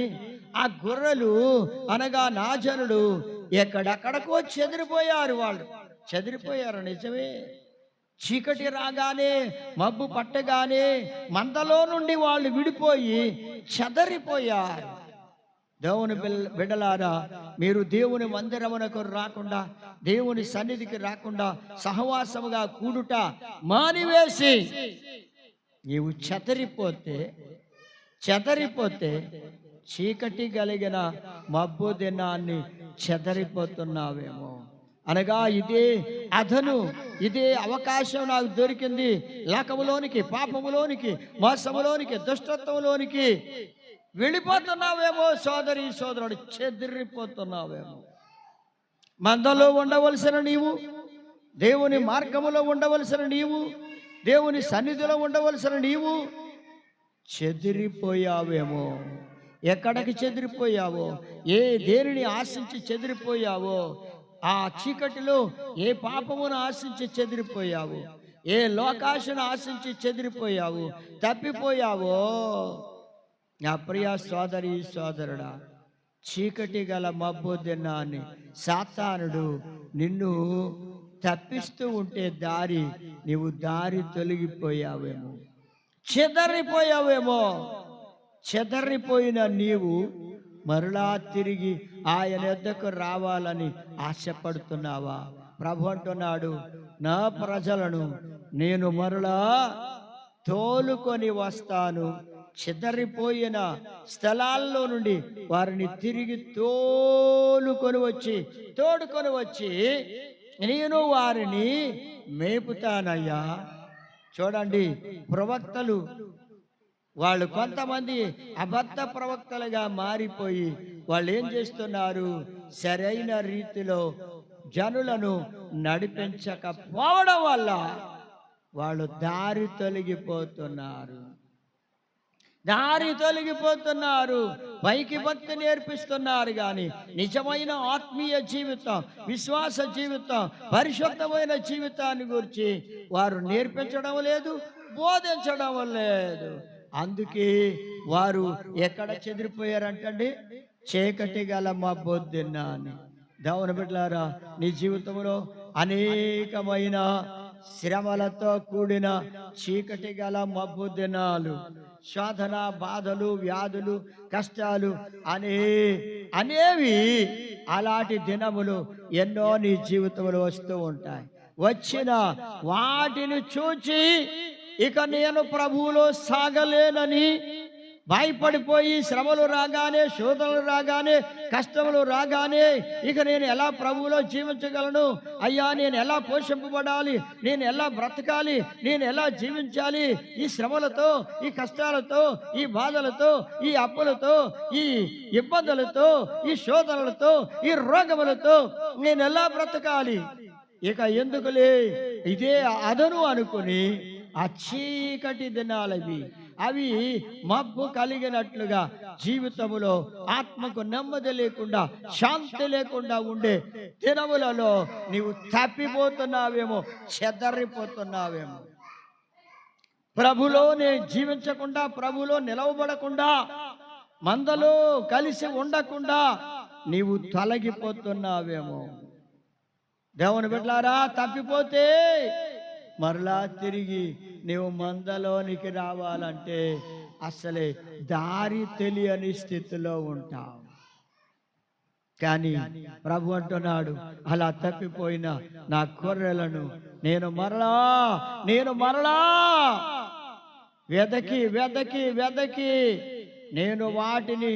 ఆ గొర్రెలు అనగా నా జనుడు ఎక్కడెక్కడికో చెదిరిపోయారు. వాళ్ళు చెదిరిపోయారు, నిజమే. చీకటి రాగానే, మబ్బు పట్టగానే మందలో నుండి వాళ్ళు విడిపోయి చెదరిపోయారు. దేవుని బిడ్డలారా, మీరు దేవుని మందిరమునకు రాకుండా, దేవుని సన్నిధికి రాకుండా సహవాసముగా కూడుట మానివేసి నీవు చెదరిపోతే చీకటి కలిగిన మబ్బు దినాన్ని చెదరిపోతున్నావేమో. అనగా ఇదే అదను, ఇదే అవకాశం నాకు దొరికింది, లోకములోనికి, పాపములోనికి, మోసములోనికి, దుష్టత్వంలోనికి వెళ్ళిపోతున్నావేమో సోదరి సోదరుడు, చెదిరిపోతున్నావేమో. మందలో ఉండవలసిన నీవు, దేవుని మార్గములో ఉండవలసిన నీవు, దేవుని సన్నిధిలో ఉండవలసిన నీవు చెదిరిపోయావేమో. ఎక్కడికి చెదిరిపోయావో, దేనిని ఆశించి చెదిరిపోయావో, ఆ చీకటిలో ఏ పాపమును ఆశించి చెదిరిపోయావు, ఏ లోకాశను ఆశించి చెదిరిపోయావు, తప్పిపోయావో. నా ప్రియ సోదరి సోదరుడా, చీకటి గల మబ్బు దినాన్ని సాతానుడు నిన్ను తప్పిస్తూ ఉంటే నీవు దారి తొలగిపోయావేమో, చెదరిపోయిన నీవు మరలా తిరిగి ఆయన యొద్దకు రావాలని ఆశపడుతున్నావా? ప్రభు అంటున్నాడు, నా ప్రజలను నేను మరలా తోలుకొని వస్తాను, చెదరిపోయిన స్థలాల్లో నుండి వారిని తిరిగి తోడుకొని వచ్చి నేను వారిని మేపుతానయ్యా. చూడండి, ప్రవక్తలు వాళ్ళు కొంతమంది అబద్ధ ప్రవక్తలుగా మారిపోయి వాళ్ళు ఏం చేస్తున్నారు? సరైన రీతిలో జనులను నడిపించకపోవడం వల్ల వాళ్ళు దారి తొలగిపోతున్నారు. పైకి భక్తి నేర్పిస్తున్నారు కానీ నిజమైన ఆత్మీయ జీవితం, విశ్వాస జీవితం, పరిశుద్ధమైన జీవితాన్ని గురించి వారు నేర్పించడం లేదు, బోధించడం లేదు. అందుకే వారు ఎక్కడ చెదిరిపోయారంటండి? చీకటి గల మబ్బు దినాన్ని. దేవుని బిడ్డలారా, నీ జీవితంలో అనేకమైన శ్రమలతో కూడిన చీకటి గల మబ్బు దినాలు, శోధన, బాధలు, వ్యాధులు, కష్టాలు అనేవి అలాంటి దినములు ఎన్నో నీ జీవితంలో వస్తూ ఉంటాయి. వచ్చిన వాటిని చూచి ఇక నేను ప్రభువులో సాగలేనని భయపడిపోయి శ్రమలు రాగానే, శోధనలు రాగానే, కష్టములు రాగానే ఇక నేను ఎలా ప్రభువులో జీవించగలను, అయ్యా నేను ఎలా పోషింపబడాలి, నేను ఎలా బ్రతకాలి, నేను ఎలా జీవించాలి, ఈ శ్రమలతో, ఈ కష్టాలతో, ఈ బాధలతో, ఈ అప్పులతో, ఈ ఇబ్బందులతో, ఈ శోధనలతో, ఈ రోగములతో నేను ఎలా బ్రతకాలి, ఇక ఎందుకులే ఇదే అదను అనుకుని ఆ చీకటి దినాలవి అవి మబ్బు కలిగినట్లుగా జీవితములో ఆత్మకు నెమ్మది లేకుండా, శాంతి లేకుండా ఉండే దినములలో నీవు తప్పిపోతున్నావేమో, చెదరిపోతున్నావేమో. ప్రభులోనే జీవించకుండా, ప్రభులో నిలవబడకుండా, మందలో కలిసి ఉండకుండా నీవు తొలగిపోతున్నావేమో. దేవుని బిడ్డలారా, తప్పిపోతే మరలా తిరిగి నీవు మందలోనికి రావాలంటే అసలే దారి తెలియని స్థితిలో ఉంటావు. కానీ ప్రభు అంటున్నాడు, అలా తప్పిపోయిన నా గొర్రెలను నేను మరలా వెదకి వెదకి వెదకి నేను వాటిని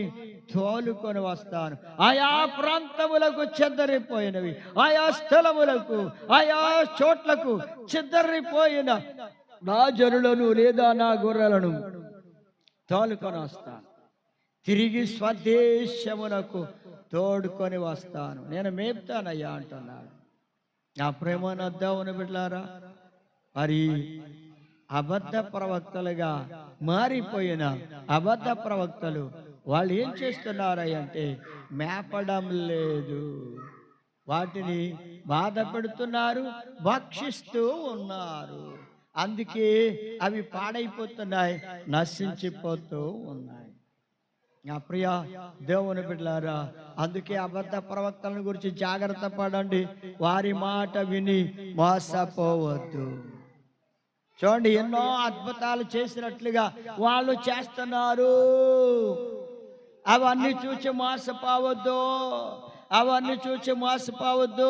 తోలుకొని వస్తాను. ఆయా ప్రాంతములకు చెద్దరిపోయినవి, ఆయా స్థలములకు, ఆయా చోట్లకు చెద్దరిపోయిన నా జనులను లేదా నా గొర్రెలను తోలుకొని వస్తాను. తిరిగి స్వదేశమునకు తోడుకొని వస్తాను. నేను మేపుతానయ్యా అంటున్నాడు. నా ప్రేమ దేవుని బిడ్డలారా, మరి అబద్ధ ప్రవక్తలుగా మారిపోయిన అబద్ధ ప్రవక్తలు వాళ్ళు ఏం చేస్తున్నారంటే మేపడం లేదు, వాటిని బాధ పెడుతున్నారు, భక్షిస్తూ ఉన్నారు. అందుకే అవి పాడైపోతున్నాయి, నశించిపోతూ ఉన్నాయి. నా ప్రియ దేవుని బిడ్డలారా, అందుకే అబద్ధ ప్రవక్తల గురించి జాగ్రత్త పడండి. వారి మాట విని మోసపోవద్దు. చూడండి, ఎన్నో అద్భుతాలు చేసినట్లుగా వాళ్ళు చేస్తున్నారు. అవన్నీ చూచి మోసపోవద్దు, అవన్నీ చూచి మోసపోవద్దు.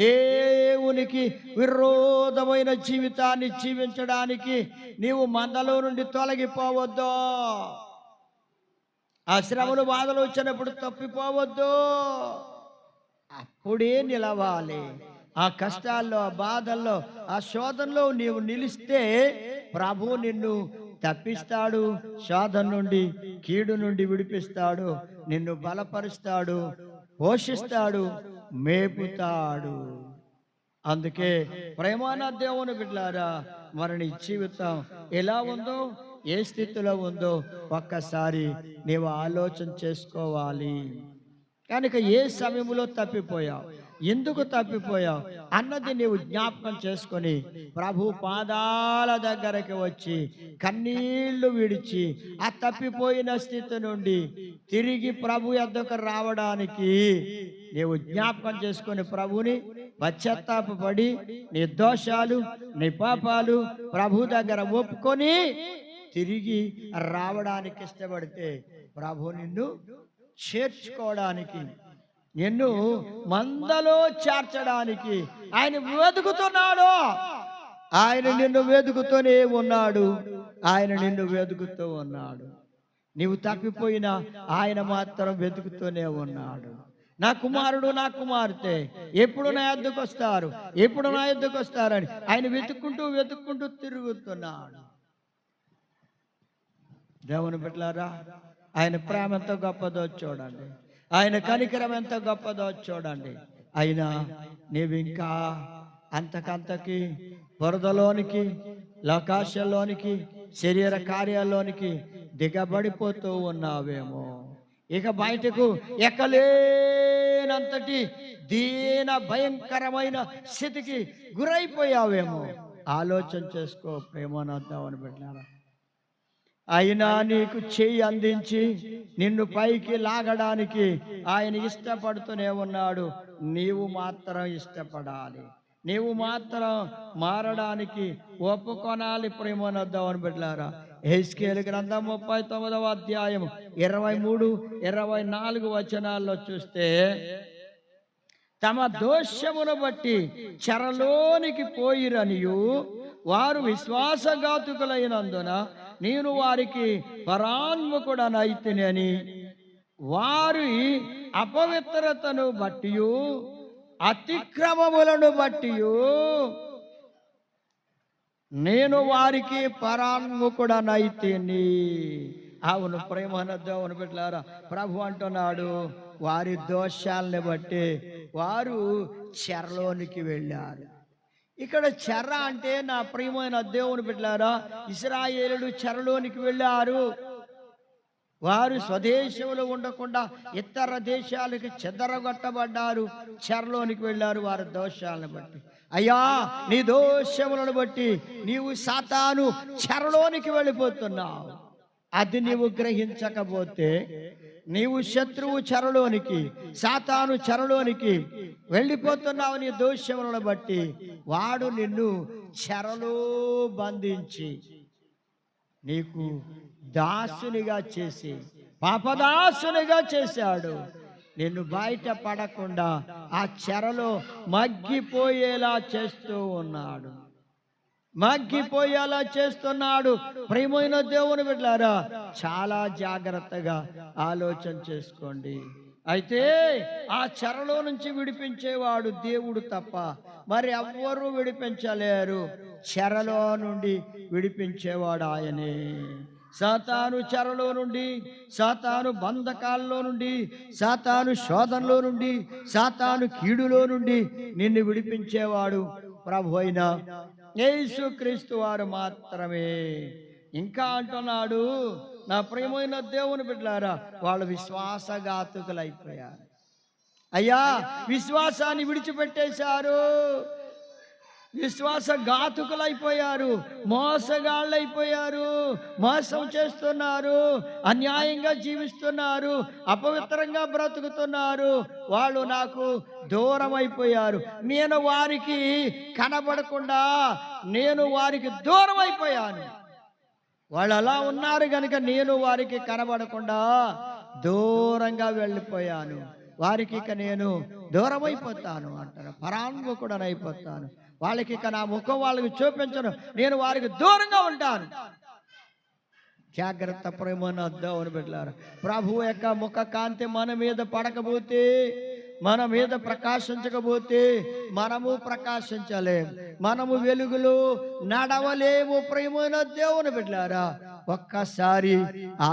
దేవునికి విరోధమైన జీవితాన్ని జీవించడానికి నీవు మందలో నుండి తొలగిపోవద్దు. ఆ శ్రమలు బాధలు వచ్చినప్పుడు తప్పిపోవద్దు, అప్పుడే నిలవాలి. ఆ కష్టాల్లో, ఆ బాధల్లో, ఆ శోధనలో నీవు నిలిస్తే ప్రభు నిన్ను తప్పిస్తాడు, శోధన నుండి, కీడు నుండి విడిపిస్తాడు, నిన్ను బలపరుస్తాడు, పోషిస్తాడు, మేపుతాడు. అందుకే ప్రేమాన దేవుని బిడ్డలారా, మరి నీ జీవితం ఎలా ఉందో, ఏ స్థితిలో ఉందో ఒక్కసారి నీవు ఆలోచన చేసుకోవాలి. కనుక ఏ సమయంలో తప్పిపోయావు, ఎందుకు తప్పిపోయావు అన్నది నీవు జ్ఞాపకం చేసుకొని ప్రభు పాదాల దగ్గరికి వచ్చి కన్నీళ్లు విడిచి ఆ తప్పిపోయిన స్థితి నుండి తిరిగి ప్రభు యొద్దకు రావడానికి నీవు జ్ఞాపకం చేసుకొని ప్రభుని పశ్చాత్తాపపడి నీ దోషాలు, నీ పాపాలు ప్రభు దగ్గర ఒప్పుకొని తిరిగి రావడానికి ఇష్టపడితే ప్రభు నిన్ను చేర్చుకోవడానికి, నిన్ను మందలో చేర్చడానికి ఆయన వెతుకుతున్నాడు. ఆయన నిన్ను వెతుకుతూనే ఉన్నాడు, ఆయన నిన్ను వెతుకుతూ ఉన్నాడు. నీవు తప్పిపోయినా ఆయన మాత్రం వెతుకుతూనే ఉన్నాడు. నా కుమారుడు, నా కుమార్తె ఎప్పుడు నా యొద్దకు వస్తారు, ఎప్పుడు నా యొద్దకు వస్తారని ఆయన వెతుక్కుంటూ తిరుగుతున్నాడు. దేవుని బిడ్డలారా, ఆయన ప్రేమ ఎంత గొప్పదో చూడండి, ఆయన కనికరం ఎంత గొప్పదో చూడండి. అయినా నీవు ఇంకా అంతకంతకి బురదలోనికి, లోకాశల్లోనికి, శరీర కార్యాల్లోనికి దిగబడిపోతూ ఉన్నావేమో. ఇక బయటకు ఎక్కలేనంతటి దీన భయంకరమైన స్థితికి గురైపోయావేమో. ఆలోచన చేసుకో ప్రేమనద్దామని బిడ్డలారా. అయినా నీకు చెయ్యి అందించి నిన్ను పైకి లాగడానికి ఆయన ఇష్టపడుతూనే ఉన్నాడు. నీవు మాత్రం ఇష్టపడాలి, నీవు మాత్రం మారడానికి ఒప్పుకొనాలి. ప్రేమనద్దామని బిడ్డలారా, యెహెజ్కేలు గ్రంథం 39వ అధ్యాయం 23, 24 వచనాల్లో చూస్తే, తమ దోషమును బట్టి చెరలోనికి పోయిరనియు వారు విశ్వాసఘాతుకులైనందున నేను వారికి పరాన్ముఖుడనైతినని వారి అపవిత్రతను బట్టి అతిక్రమములను బట్టి నేను వారికి పరాన్ముఖుడనైతిని. అవును ప్రేమన దేవుని బిడ్డలారా, ప్రభు అంటున్నాడు వారి దోషాలని బట్టి వారు చెరలోనికి వెళ్ళారు. ఇక్కడ చెర అంటే నా ప్రియమైన దేవుని బిడ్డలారా, ఇశ్రాయేలుడు చెరలోనికి వెళ్ళారు. వారు స్వదేశంలో ఉండకుండా ఇతర దేశాలకు చెదరగొట్టబడ్డారు, చెరలోనికి వెళ్ళారు వారి దోషాలను బట్టి. అయ్యా నీ దోషములను బట్టి నీవు సాతాను చెరలోనికి వెళ్ళిపోతున్నావు. అది నీవు గ్రహించకపోతే నీవు శత్రువు చెరలోనికి, సాతాను చెరలోనికి వెళ్ళిపోతున్నావు. నీ దోషములను బట్టి వాడు నిన్ను చెరలో బంధించి నీకు దాసునిగా చేసి పాపదాసునిగా చేశాడు. నిన్ను బయట పడకుండా ఆ చెరలో మగ్గిపోయేలా చేస్తూ ఉన్నాడు, మగ్గిపోయేలా చేస్తున్నాడు. ప్రియమైన దేవుని బిడ్డలారా, చాలా జాగ్రత్తగా ఆలోచన చేసుకోండి. అయితే ఆ చెరలో నుంచి విడిపించేవాడు దేవుడు తప్ప మరి ఎవ్వరూ విడిపించలేరు. చెరలో నుండి విడిపించేవాడు ఆయనే. సాతాను చెరలో నుండి, సాతాను బంధకాల్లో నుండి, సాతాను శోధనలో నుండి, సాతాను కీడులో నుండి నిన్ను విడిపించేవాడు ప్రభు అయిన యేసుక్రీస్తు వారు మాత్రమే. ఇంకా అంటున్నాడు నా ప్రియమైన దేవుని బిడ్డలారా, వాళ్ళు విశ్వాసఘాతుకులైపోయారు. అయ్యా విశ్వాసాన్ని విడిచిపెట్టేశారు, విశ్వాసఘాతుకులైపోయారు, మోసగాళ్ళైపోయారు, మోసం చేస్తున్నారు, అన్యాయంగా జీవిస్తున్నారు, అపవిత్రంగా బ్రతుకుతున్నారు. వాళ్ళు నాకు దూరం అయిపోయారు. నేను వారికి కనబడకుండా నేను వారికి దూరం అయిపోయాను. వాళ్ళు అలా ఉన్నారు కనుక నేను వారికి కనబడకుండా దూరంగా వెళ్ళిపోయాను. వారికి ఇక నేను దూరం అయిపోతాను అంటారు, పరాన్ముఖుడనైపోతాను. వాళ్ళకి ఇక నా ముఖం వాళ్ళకి చూపించను, నేను వారికి దూరంగా ఉంటాను. జాగ్రత్త ప్రేమను దేవుని బిడ్డలారా, ప్రభు యొక్క ముఖ కాంతి మన మీద పడకపోతే, మన మీద ప్రకాశించకపోతే మనము ప్రకాశించలేము, మనము వెలుగులో నడవలేము. ప్రియమైన దేవుని బిడ్డలారా, ఒక్కసారి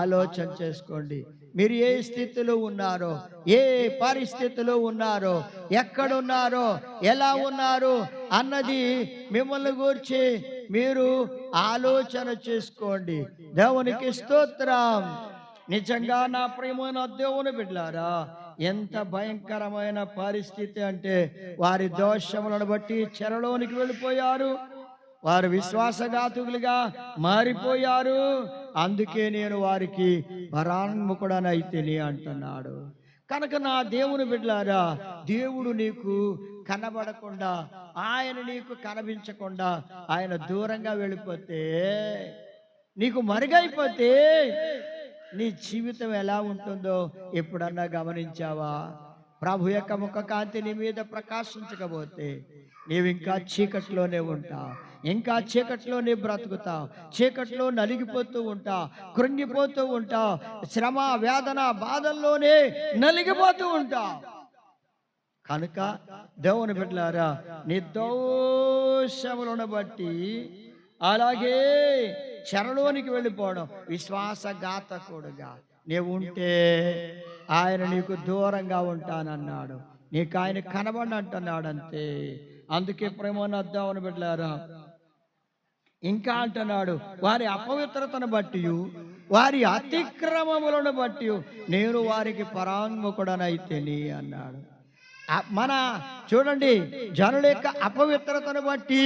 ఆలోచన చేసుకోండి. మీరు ఏ స్థితిలో ఉన్నారో, ఏ పరిస్థితిలో ఉన్నారో, ఎక్కడున్నారో, ఎలా ఉన్నారు అన్నది మిమ్మల్ని గూర్చి మీరు ఆలోచన చేసుకోండి. దేవునికి స్తోత్రం. నిజంగా నా ప్రియమైన దేవుని బిడ్డలారా, ఎంత భయంకరమైన పరిస్థితి అంటే వారి దోషములను బట్టి చెరలోనికి వెళ్ళిపోయారు, వారు విశ్వాసఘాతుకులుగా మారిపోయారు. అందుకే నేను వారికి పరాన్ముఖుడనైతిని అంటున్నాడు. కనుక నా దేవుని బిడ్డలారా, దేవుడు నీకు కనబడకుండా, ఆయన నీకు కనిపించకుండా ఆయన దూరంగా వెళ్ళిపోతే, నీకు మరుగైపోతే నీ జీవితం ఎలా ఉంటుందో ఎప్పుడన్నా గమనించావా? ప్రభు యొక్క ముఖ కాంతి నీ మీద ప్రకాశించకపోతే నీవు ఇంకా చీకట్లోనే ఉంటావు, ఇంకా చీకట్లోనే బ్రతుకుతావు, చీకట్లో నలిగిపోతూ ఉంటావు, కృంగిపోతూ ఉంటావు, శ్రమ వేదన బాధల్లోనే నలిగిపోతూ ఉంటావు. కనుక దేవుని బిడ్డలారా, నిర్దోషములను బట్టి అలాగే చెరలోనికి వెళ్ళిపోవడం, విశ్వాసఘాతకుడుగా నీవు ఉంటే ఆయన నీకు దూరంగా ఉంటానన్నాడు, నీకు ఆయన కనబడి అంటున్నాడు అంతే. అందుకే ప్రేమను దేవుని బిడ్డలారా, ఇంకా అంటున్నాడు వారి అపవిత్రతను బట్టి, వారి అతిక్రమములను బట్టి నేను వారికి పరాన్ముఖుడనైతిని అన్నాడు. మన చూడండి, జనుల యొక్క అపవిత్రతను బట్టి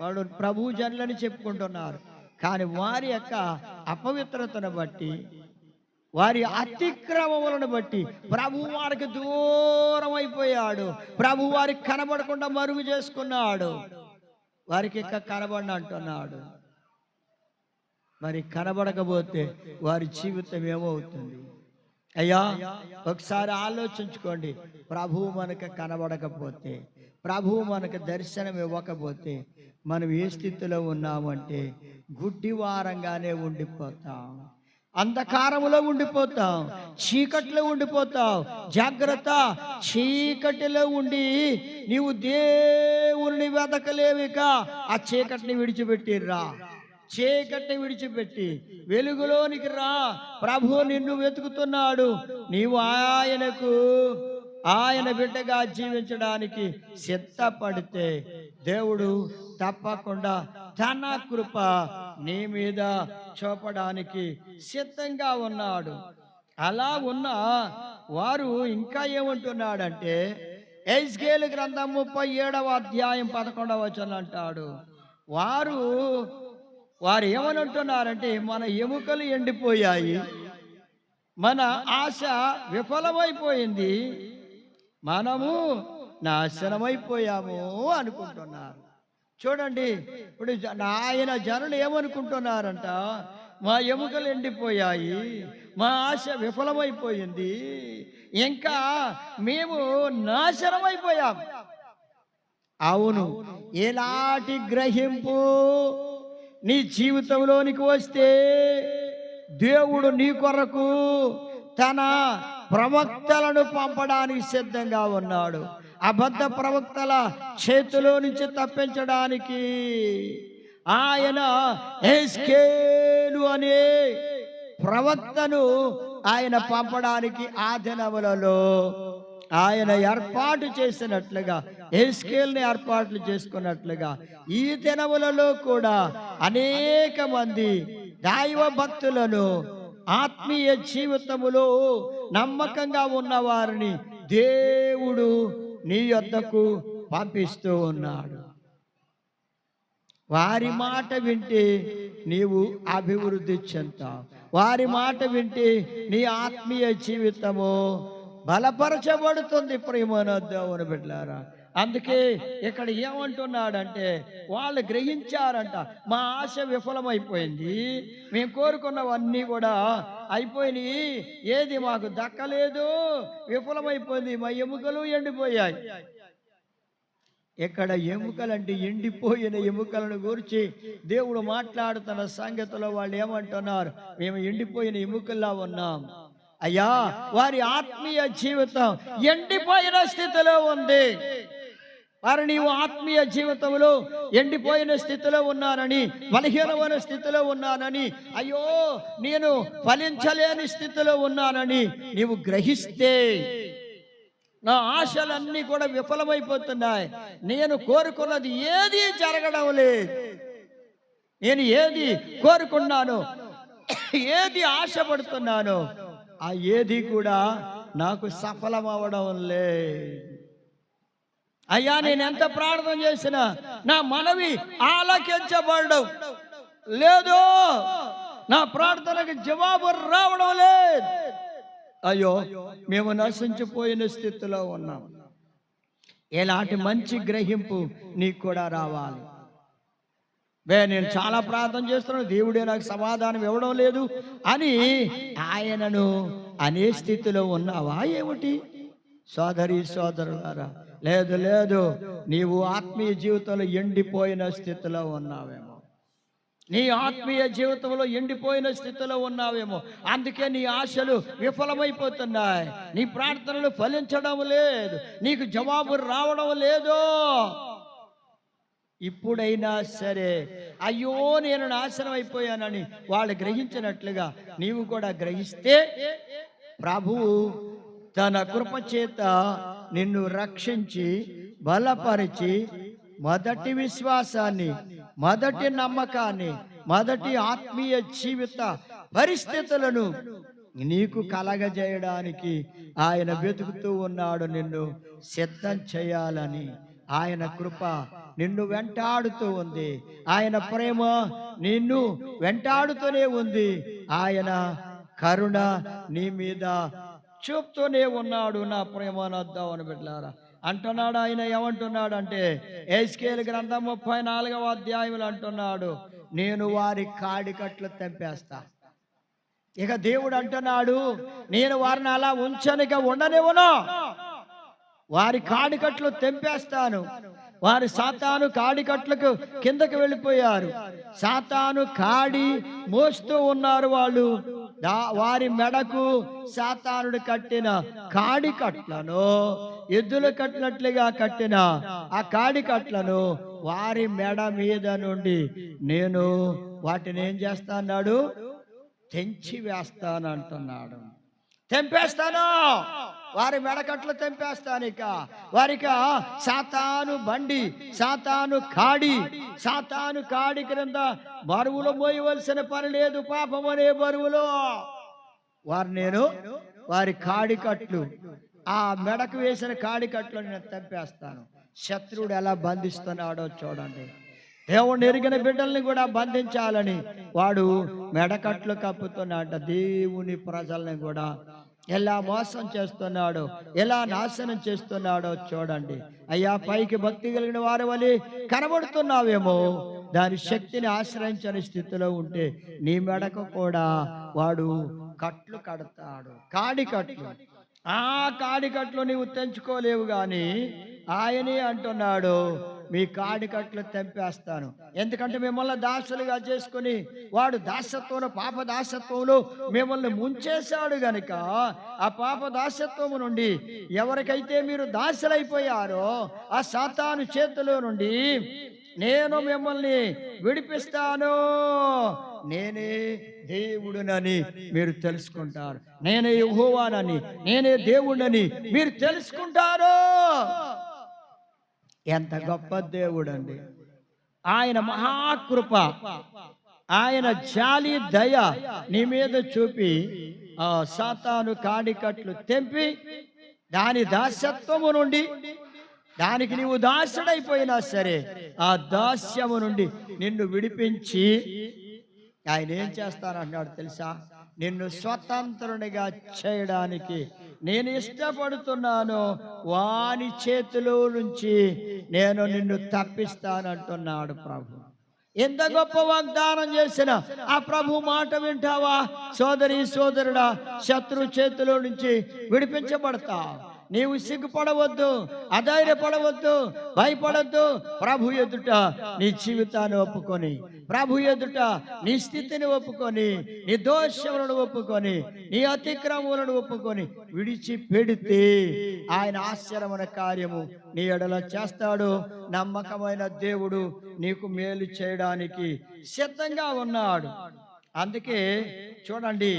వాడు ప్రభు జనులని చెప్పుకుంటున్నారు, కానీ వారి యొక్క అపవిత్రతను బట్టి, వారి అతిక్రమములను బట్టి ప్రభు వారికి దూరం అయిపోయాడు. ప్రభు వారికి కనబడకుండా మరుగు చేసుకున్నాడు, వారికి ఇక కనబడి అంటున్నాడు. మరి కనబడకపోతే వారి జీవితం ఏమవుతుంది? అయ్యా ఒకసారి ఆలోచించుకోండి. ప్రభు మనకు కనబడకపోతే, ప్రభువు మనకు దర్శనం ఇవ్వకపోతే మనం ఏ స్థితిలో ఉన్నామంటే గుడ్డివారంగానే ఉండిపోతాం, అంధకారములో ఉండిపోతాం, చీకట్లో ఉండిపోతాం. జాగ్రత్త, చీకటిలో ఉండి నీవు దేవుని వెతకలేవిక. ఆ చీకటిని విడిచిపెట్టిర్రా, చీకటిని విడిచిపెట్టి వెలుగులోనికి రా. ప్రభు నిన్ను వెతుకుతున్నాడు. నీవు ఆయన బిడ్డగా జీవించడానికి సిద్ధపడితే దేవుడు తప్పకుండా తన కృప నీ మీద చూపడానికి సిద్ధంగా ఉన్నాడు. అలా ఉన్న వారు ఇంకా ఏమంటున్నాడంటే యెహెజ్కేలు గ్రంథం 37వ అధ్యాయం 11వ వచనం అంటాడు, వారు ఏమని అంటున్నారంటే మన ఎముకలు ఎండిపోయాయి, మన ఆశ విఫలమైపోయింది, మనము నాశనమైపోయాము అనుకుంటున్నారు. చూడండి, ఇప్పుడు ఆయన జనులు ఏమనుకుంటున్నారంట, మా ఎముకలు ఎండిపోయాయి, మా ఆశ విఫలమైపోయింది, ఇంకా మేము నాశనమైపోయాం. అవును, ఎలాంటి గ్రహింపు నీ జీవితంలోనికి వస్తే దేవుడు నీ కొరకు తన ప్రవక్తలను పంపడానికి సిద్ధంగా ఉన్నాడు. అబద్ధ ప్రవక్తల చేతిలో నుంచి తప్పించడానికి ఆయన యెహెజ్కేలు అనే ప్రవక్తను ఆయన పంపడానికి ఆ దినములలో ఆయన ఏర్పాటు చేసినట్లుగా, యెహెజ్కేలుని ఏర్పాట్లు చేసుకున్నట్లుగా ఈ దినములలో కూడా అనేక మంది దైవ భక్తులను, ఆత్మీయ జీవితములో నమ్మకంగా ఉన్న వారిని దేవుడు నీ యొద్దకు పంపిస్తూ ఉన్నాడు. వారి మాట వింటే నీవు అభివృద్ధి చెందుతావు. వారి మాట వింటే నీ ఆత్మీయ జీవితము బలపరచబడుతుంది. ప్రియమైన దేవుని బిడ్డలారా, అందుకే ఇక్కడ ఏమంటున్నాడంటే వాళ్ళు గ్రహించారంట, మా ఆశ విఫలమైపోయింది, మేము కోరుకున్నవన్నీ కూడా అయిపోయినాయి, ఏది మాకు దక్కలేదు, విఫలమైపోయింది, మా ఎముకలు ఎండిపోయాయి. ఇక్కడ ఎముకలంటే ఎండిపోయిన ఎముకలను గురించి దేవుడు మాట్లాడుతున్న సంగతిలో వాళ్ళు ఏమంటున్నారు, మేము ఎండిపోయిన ఎముకల్లా ఉన్నాం. అయ్యా, వారి ఆత్మీయ జీవితం ఎండిపోయిన స్థితిలో ఉంది. వారు నీవు ఆత్మీయ జీవితంలో ఎండిపోయిన స్థితిలో ఉన్నానని, బలహీనమైన స్థితిలో ఉన్నానని, అయ్యో నేను ఫలించలేని స్థితిలో ఉన్నానని నీవు గ్రహిస్తే నా ఆశలన్నీ కూడా విఫలమైపోతున్నాయి, నేను కోరుకున్నది ఏది జరగడం లేదు, నేను ఏది కోరుకున్నాను, ఏది ఆశపడుతున్నానో ఆ ఏది కూడా నాకు సఫలం అవడం లేదు. అయ్యా, నేను ఎంత ప్రార్థన చేసినా నా మనవి ఆలకించబడడం లేదు, నా ప్రార్థనకు జవాబు రావడం లేదు. అయ్యో, మేము నశించిపోయిన స్థితిలో ఉన్నాం. ఎలాంటి మంచి గ్రహింపు నీకు కూడా రావాలి. నేను చాలా ప్రార్థన చేస్తున్నాను, దేవుడే నాకు సమాధానం ఇవ్వడం లేదు అని ఆయనను అనే స్థితిలో ఉన్నావా ఏమిటి? సోదరి సోదరులారా, లేదు లేదు, నీవు ఆత్మీయ జీవితంలో ఎండిపోయిన స్థితిలో ఉన్నావేమో, నీ ఆత్మీయ జీవితంలో ఎండిపోయిన స్థితిలో ఉన్నావేమో, అందుకే నీ ఆశలు విఫలమైపోతున్నాయి, నీ ప్రార్థనలు ఫలించడం లేదు, నీకు జవాబు రావడం లేదు. ఇప్పుడైనా సరే అయ్యో నేను నాశనం అయిపోయానని వాళ్ళు గ్రహించినట్లుగా నీవు కూడా గ్రహిస్తే ప్రభువు తన కృపచేత నిన్ను రక్షించి బలపరిచి మొదటి విశ్వాసాన్ని, మొదటి నమ్మకాన్ని, మొదటి ఆత్మీయ జీవిత పరిస్థితులను నీకు కలగజేయడానికి ఆయన వెతుకుతూ ఉన్నాడు. నిన్ను సిద్ధం చేయాలని ఆయన కృప నిన్ను వెంటాడుతూ ఉంది, ఆయన ప్రేమ నిన్ను వెంటాడుతూనే ఉంది, ఆయన కరుణ నీ మీద చూపుతూనే ఉన్నాడు. నా ప్రేమనొద్దామని బిడ్డలారా అంటున్నాడు. ఆయన ఏమంటున్నాడు అంటే యెహెజ్కేలు గ్రంథం 34వ అధ్యాయంలో అంటున్నాడు, నేను వారి కాడికట్లు తెంపేస్తా. ఇక దేవుడు అంటున్నాడు, నేను వారిని అలా ఉంచనిక ఉండనివ్వను, వారి కాడికట్లు తెంపేస్తాను. వారి సాతాను కాడికట్లకు కిందకి వెళ్ళిపోయారు. సాతాను కాడి మోస్తూ ఉన్నారు వాళ్ళు. వారి మెడకు సాతానుడు కట్టిన కాడికట్లను, ఎద్దులు కట్టినట్లుగా కట్టిన ఆ కాడికట్లను వారి మెడ మీద నుండి నేను వాటిని ఏం చేస్తాన్నాడు, తెంచి వేస్తాను అంటున్నాడు. తెంపేస్తాను, వారి మెడకట్లు తెంపేస్తాను. ఇక వారిక సాతాను బండి, సాతాను కాడి క్రింద బరువులు మోయవలసిన పని లేదు. పాపం అనే బరువులో వారి కాడికట్లు, ఆ మెడకు వేసిన కాడికట్లు నేను తెంపేస్తాను. శత్రువుడు ఎలా బంధిస్తున్నాడో చూడండి. దేవుణ్ణి ఎరిగిన బిడ్డల్ని కూడా బంధించాలని వాడు మెడకట్లు కప్పుతున్నాడు. దేవుని ప్రజల్ని కూడా ఎలా మోసం చేస్తున్నాడో, ఎలా నాశనం చేస్తున్నాడో చూడండి. అయ్యా, పైకి భక్తి కలిగిన వారి వలె కనబడుతున్నావేమో, దాని శక్తిని ఆశ్రయించని స్థితిలో ఉంటే నీ మెడకు కూడా వాడు కట్లు కడతాడు, కాడికట్లు. ఆ కాడికట్లు నీవు తెంచుకోలేవు, కానీ ఆయనే అంటున్నాడు, మీ కాడికట్లు తెంపేస్తాను. ఎందుకంటే మిమ్మల్ని దాసులుగా చేసుకుని వాడు దాసత్వంలో, పాప దాసత్వంలో మిమ్మల్ని ముంచేశాడు గనుక, ఆ పాప దాసత్వము నుండి ఎవరికైతే మీరు దాసులైపోయారో ఆ సాతాను చేతిలో నుండి నేను మిమ్మల్ని విడిపిస్తాను. నేనే దేవుడునని మీరు తెలుసుకుంటారు. నేనే యెహోవానని, నేనే దేవుడని మీరు తెలుసుకుంటారు. ఎంత గొప్ప దేవుడండి! ఆయన మహాకృప, ఆయన జాలి దయ నీ మీద చూపి ఆ సాతాను కాడికట్లు తెంపి దాని దాస్యత్వము నుండి, దానికి నీవు దాసుడైపోయినా సరే ఆ దాస్యము నుండి నిన్ను విడిపించి ఆయన ఏం చేస్తానంటున్నాడు తెలుసా? నిన్ను స్వతంత్రునిగా చేయడానికి నేను ఇష్టపడుతున్నాను. వాని చేతిలో నుంచి నేను నిన్ను తప్పిస్తానంటున్నాడు ప్రభు. ఎంత గొప్ప వాగ్దానం చేసిన ఆ ప్రభు మాట వింటావా? సోదరి సోదరుడా, శత్రు చేతిలో నుంచి విడిపించబడతా. నీవు సిగ్గుపడవద్దు, అధైర్యపడవద్దు, భయపడద్దు. ప్రభు ఎదుట నీ జీవితాన్ని ఒప్పుకొని, ప్రభు ఎదుట నీ స్థితిని ఒప్పుకొని, నీ దోషములను ఒప్పుకొని, నీ అతిక్రమములను ఒప్పుకొని విడిచిపెడితే ఆయన ఆశ్చర్యమైన కార్యము నీ ఎడల చేస్తాడు. నమ్మకమైన దేవుడు నీకు మేలు చేయడానికి సిద్ధంగా ఉన్నాడు. అందుకే చూడండి,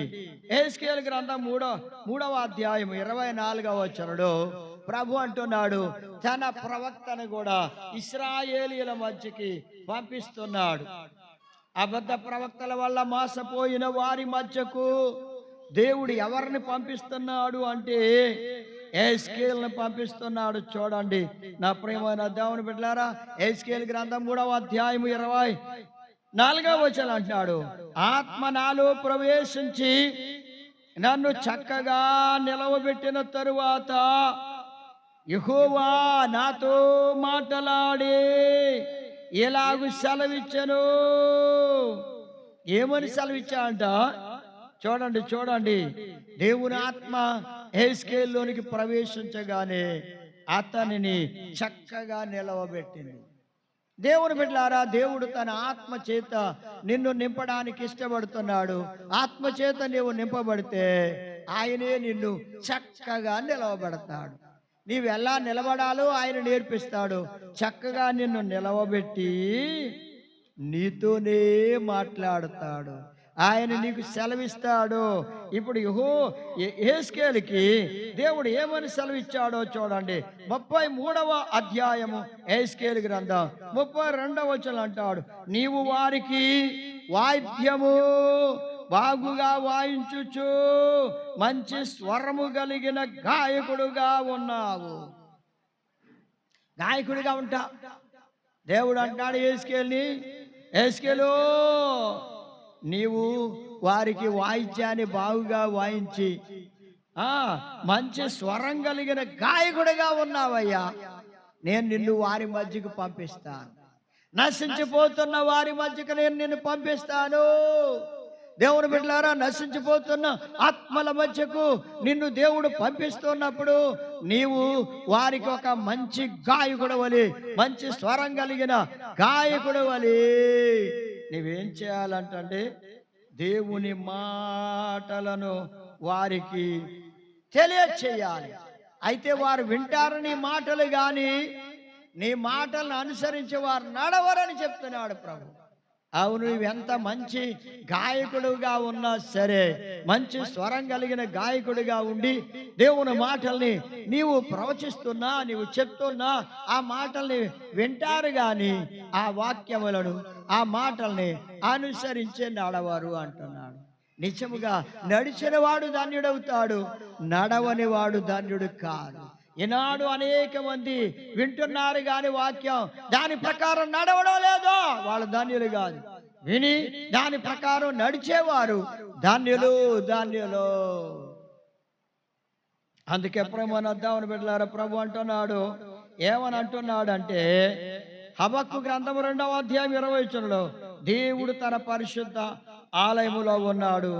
యెహెజ్కేలు గ్రంథం 3వ అధ్యాయం 24వ వచనంలో ప్రభు అంటున్నాడు, తన ప్రవక్తను కూడా ఇశ్రాయేలీయుల మధ్యకి పంపిస్తున్నాడు. అబద్ధ ప్రవక్తల వల్ల మోసపోయిన వారి మధ్యకు దేవుడు ఎవరిని పంపిస్తున్నాడు అంటే యెహెజ్కేలును పంపిస్తున్నాడు. చూడండి నా ప్రియమైన దేవుని బిడ్డలారా, యెహెజ్కేలు గ్రంథం 3వ అధ్యాయం 24వ వచనం అంటున్నాడు, ఆత్మ నాలో ప్రవేశించి నన్ను చక్కగా నిలవబెట్టిన తరువాత యెహోవా నాతో మాటలాడి ఎలాగూ సెలవిచ్చను. ఏమని సెలవిచ్చా అంట? చూడండి దేవుని ఆత్మ యెహెజ్కేలులోనికి ప్రవేశించగానే అతనిని చక్కగా నిలవబెట్టింది. దేవుని బిడ్డలారా, దేవుడు తన ఆత్మ చేత నిన్ను నింపడానికి ఇష్టపడుతున్నాడు. ఆత్మ చేత నీవు నింపబడితే ఆయనే నిన్ను చక్కగా నిలవబెడతాడు. నీవు ఎలా నిలబడాలో ఆయన నేర్పిస్తాడు. చక్కగా నిన్ను నిలవబెట్టి నీతోనే మాట్లాడతాడు. ఆయన నీకు సెలవిస్తాడు. ఇప్పుడు యెహెజ్కేలుకి దేవుడు ఏమని సెలవిచ్చాడో చూడండి. 33వ అధ్యాయము యెహెజ్కేలు గ్రంథం 32వ వచనం అంటాడు, నీవు వారికి వాద్యము బాగుగా వాయించుచు మంచి స్వరము కలిగిన గాయకుడుగా ఉన్నావు. గాయకుడిగా ఉంటా. దేవుడు అంటాడు యెహెజ్కేలుని, యెహెజ్కేలు నీవు వారికి వాయిద్యాన్ని బాగుగా వాయించి మంచి స్వరం కలిగిన గాయకుడిగా ఉన్నావయ్యా. నేను నిన్ను వారి మధ్యకు పంపిస్తాను. నశించిపోతున్న వారి మధ్యకు నేను నిన్ను పంపిస్తాను. దేవుని బిడ్డలారా, నశించిపోతున్న ఆత్మల మధ్యకు నిన్ను దేవుడు పంపిస్తున్నప్పుడు నీవు వారికి ఒక మంచి గాయకుడు వలి, మంచి స్వరం కలిగిన గాయకుడు వలి నీవేం చేయాలంటే దేవుని మాటలను వారికి తెలియచేయాలి. అయితే వారు వింటారు నీ మాటలు, కానీ నీ మాటలను అనుసరించి వారు నడవరని చెప్తున్నాడు ప్రభు. అవును, నువ్వెంత మంచి గాయకుడుగా ఉన్నా సరే, మంచి స్వరం కలిగిన గాయకుడిగా ఉండి దేవుని మాటల్ని నీవు ప్రవచిస్తున్నా, నీవు చెప్తున్నా, ఆ మాటల్ని వింటారు, కానీ ఆ వాక్యములను, ఆ మాటల్ని అనుసరించే నడవరు అంటున్నాడు. నిజముగా నడిచిన వాడు ధన్యుడవుతాడు, నడవని వాడు ధన్యుడు కాదు. ఈనాడు అనేక మంది వింటున్నారు కానీ వాక్యం దాని ప్రకారం నడవడం లేదో వాళ్ళు ధన్యులు కాదు. విని దాని ప్రకారం నడిచేవారు ధన్యులు, ధన్యులు. అందుకే ప్రేమనొద్దామని బిడ్డలారా, ప్రభు అంటున్నాడు, ఏమని అంటున్నాడు అంటే హబక్కు గ్రంథము 2వ అధ్యాయం 20వ వచనంలో, దేవుడు తన పరిశుద్ధ ఆలయములో ఉన్నాడు,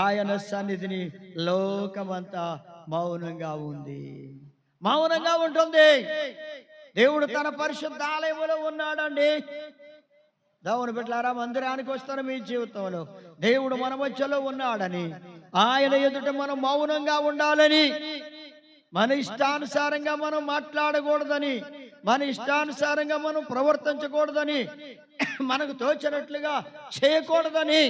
ఆయన సన్నిధిని లోకమంతా మౌనంగా ఉంది. మౌనంగా ఉంటుంది. దేవుడు తన పరిశుద్ధ ఆలయములో ఉన్నాడండి. దేవుని బిడ్డలారా, మందిరానికి వస్తున్న మీ జీవితంలో దేవుడు మన మధ్యలో ఉన్నాడని, ఆయన ఎదుట మనం మౌనంగా ఉండాలని, మన ఇష్టానుసారంగా మనం మాట్లాడకూడదని, మన ఇష్టానుసారంగా మనం ప్రవర్తించకూడదని, మనకు తోచినట్లుగా చేయకూడదని,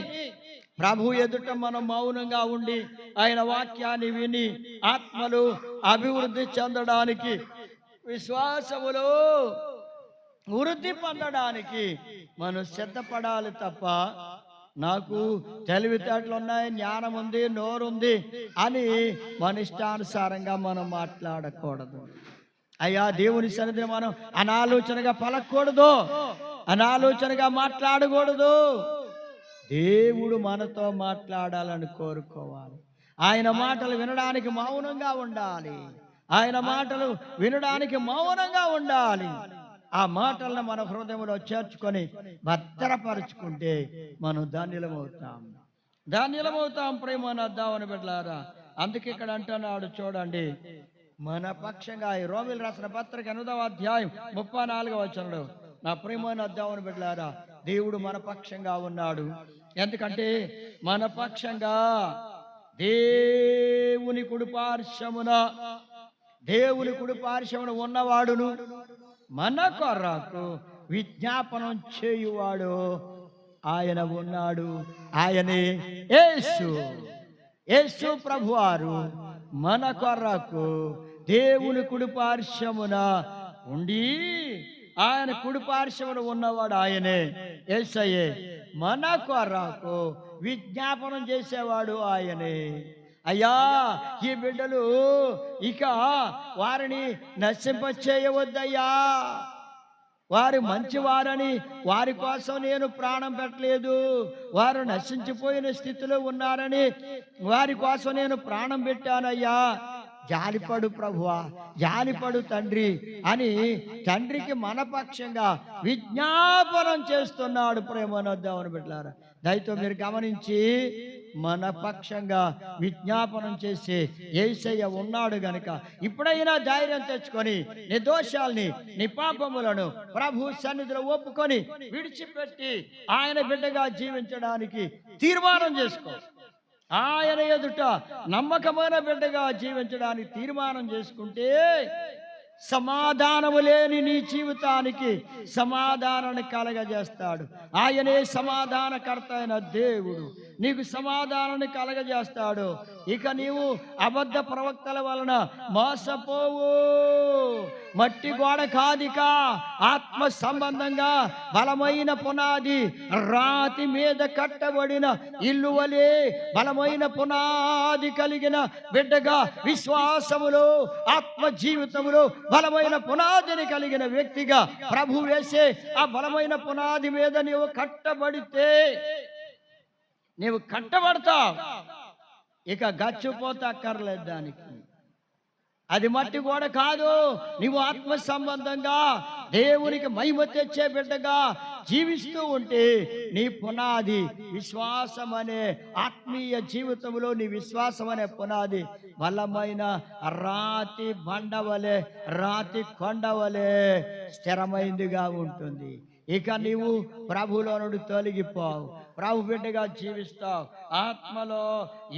ప్రభు ఎదుట మనం మౌనంగా ఉండి ఆయన వాక్యాన్ని విని ఆత్మలు అభివృద్ధి చెందడానికి, విశ్వాసములో వృద్ధి పొందడానికి మనం సిద్ధపడాలి తప్ప, నాకు తెలివితేటలు ఉన్నాయి, జ్ఞానం ఉంది, నోరుంది అని మన ఇష్టానుసారంగా మనం మాట్లాడకూడదు. అయ్యా, దేవుని సన్నిధిని మనం అనాలోచనగా పలకూడదు, అనాలోచనగా మాట్లాడకూడదు. దేవుడు మనతో మాట్లాడాలని కోరుకోవాలి. ఆయన మాటలు వినడానికి మౌనంగా ఉండాలి. ఆయన మాటలు వినడానికి మౌనంగా ఉండాలి. ఆ మాటలను మన హృదయంలో చేర్చుకొని భద్రపరుచుకుంటే మనం ధాన్యులమవుతాం. ప్రేమనొద్దామని బిడ్డలారా, అందుకే ఇక్కడ అంటున్నాడు చూడండి, మన పక్షంగా ఈ రోమిలు రాసిన పత్రిక 8వ అధ్యాయం 34వ వచనంలో, నా ప్రేమనొద్దామని బిడ్డలారా, దేవుడు మన పక్షంగా ఉన్నాడు. ఎందుకంటే మన పక్షంగా దేవుని కుడిపార్శ్వమున ఉన్నవాడును మన కొరకు విజ్ఞాపనం చేయువాడు ఆయన ఉన్నాడు. ఆయనే యేసు ప్రభువారు మన కొరకు దేవుని కుడిపార్శ్వమున ఉండి, ఆయన కుడిపార్శ్వమున ఉన్నవాడు ఆయనే, యేసయ్యే. మన కొరకు విజ్ఞాపనం చేసేవాడు ఆయనే. అయ్యా, ఈ బిడ్డలు ఇక వారిని నశింపచేయవద్దయ్యా. వారు మంచివారని వారి కోసం నేను ప్రాణం పెట్టలేదు. వారు నశించిపోయిన స్థితిలో ఉన్నారని వారి కోసం నేను ప్రాణం పెట్టానయ్యా. జాలిపడు ప్రభువా, జాలిపడు తండ్రి అని తండ్రికి మనపక్షంగా విజ్ఞాపనం చేస్తున్నాడు. ప్రేమనొద్దామని బిడ్డలారా, దయతో మీరు గమనించి, మన పక్షంగా విజ్ఞాపనం చేసే యేసయ్య ఉన్నాడు గనుక ఇప్పుడైనా ధైర్యం తెచ్చుకొని నీ దోషాల్ని, నీ పాపములను ప్రభు సన్నిధిలో ఒప్పుకొని విడిచిపెట్టి ఆయన బిడ్డగా జీవించడానికి తీర్మానం చేసుకో. ఆయన ఎదుట నమ్మకమైన బిడ్డగా జీవించడానికి తీర్మానం చేసుకుంటే సమాధానము లేని నీ జీవితానికి సమాధానాన్ని కలగజేస్తాడు. ఆయనే సమాధానకర్త అయిన దేవుడు నీకు సమాధానాన్ని కలగజేస్తాడు. ఇక నీవు అబద్ధ ప్రవక్తల వలన మోసపోవు. మట్టి గోడ కాదిక ఆత్మ సంబంధంగా బలమైన పునాది, రాతి మీద కట్టబడిన ఇల్లు వలె బలమైన పునాది కలిగిన బిడ్డగా, విశ్వాసములో ఆత్మ జీవితములో బలమైన పునాదిని కలిగిన వ్యక్తిగా ప్రభు వేసే ఆ బలమైన పునాది మీద నీవు కట్టబడితే నీవు కట్టబడతావు. ఇక గచ్చిపోతే అక్కర్లేదు దానికి. అది మట్టి గోడ కాదు. నీవు ఆత్మ సంబంధంగా దేవునికి మహిమ తెచ్చే బిడ్డగా, జీవిస్తూ ఉంటే నీ పునాది విశ్వాసం అనే ఆత్మీయ జీవితంలో నీ విశ్వాసం అనే పునాది బలమైన రాతి బండవలే రాతి కొండవలే స్థిరమైందిగా ఉంటుంది. ఇక నీవు ప్రభులో నుండి తొలగిపోవు, ప్రభు బిడ్డగా జీవిస్తావు, ఆత్మలో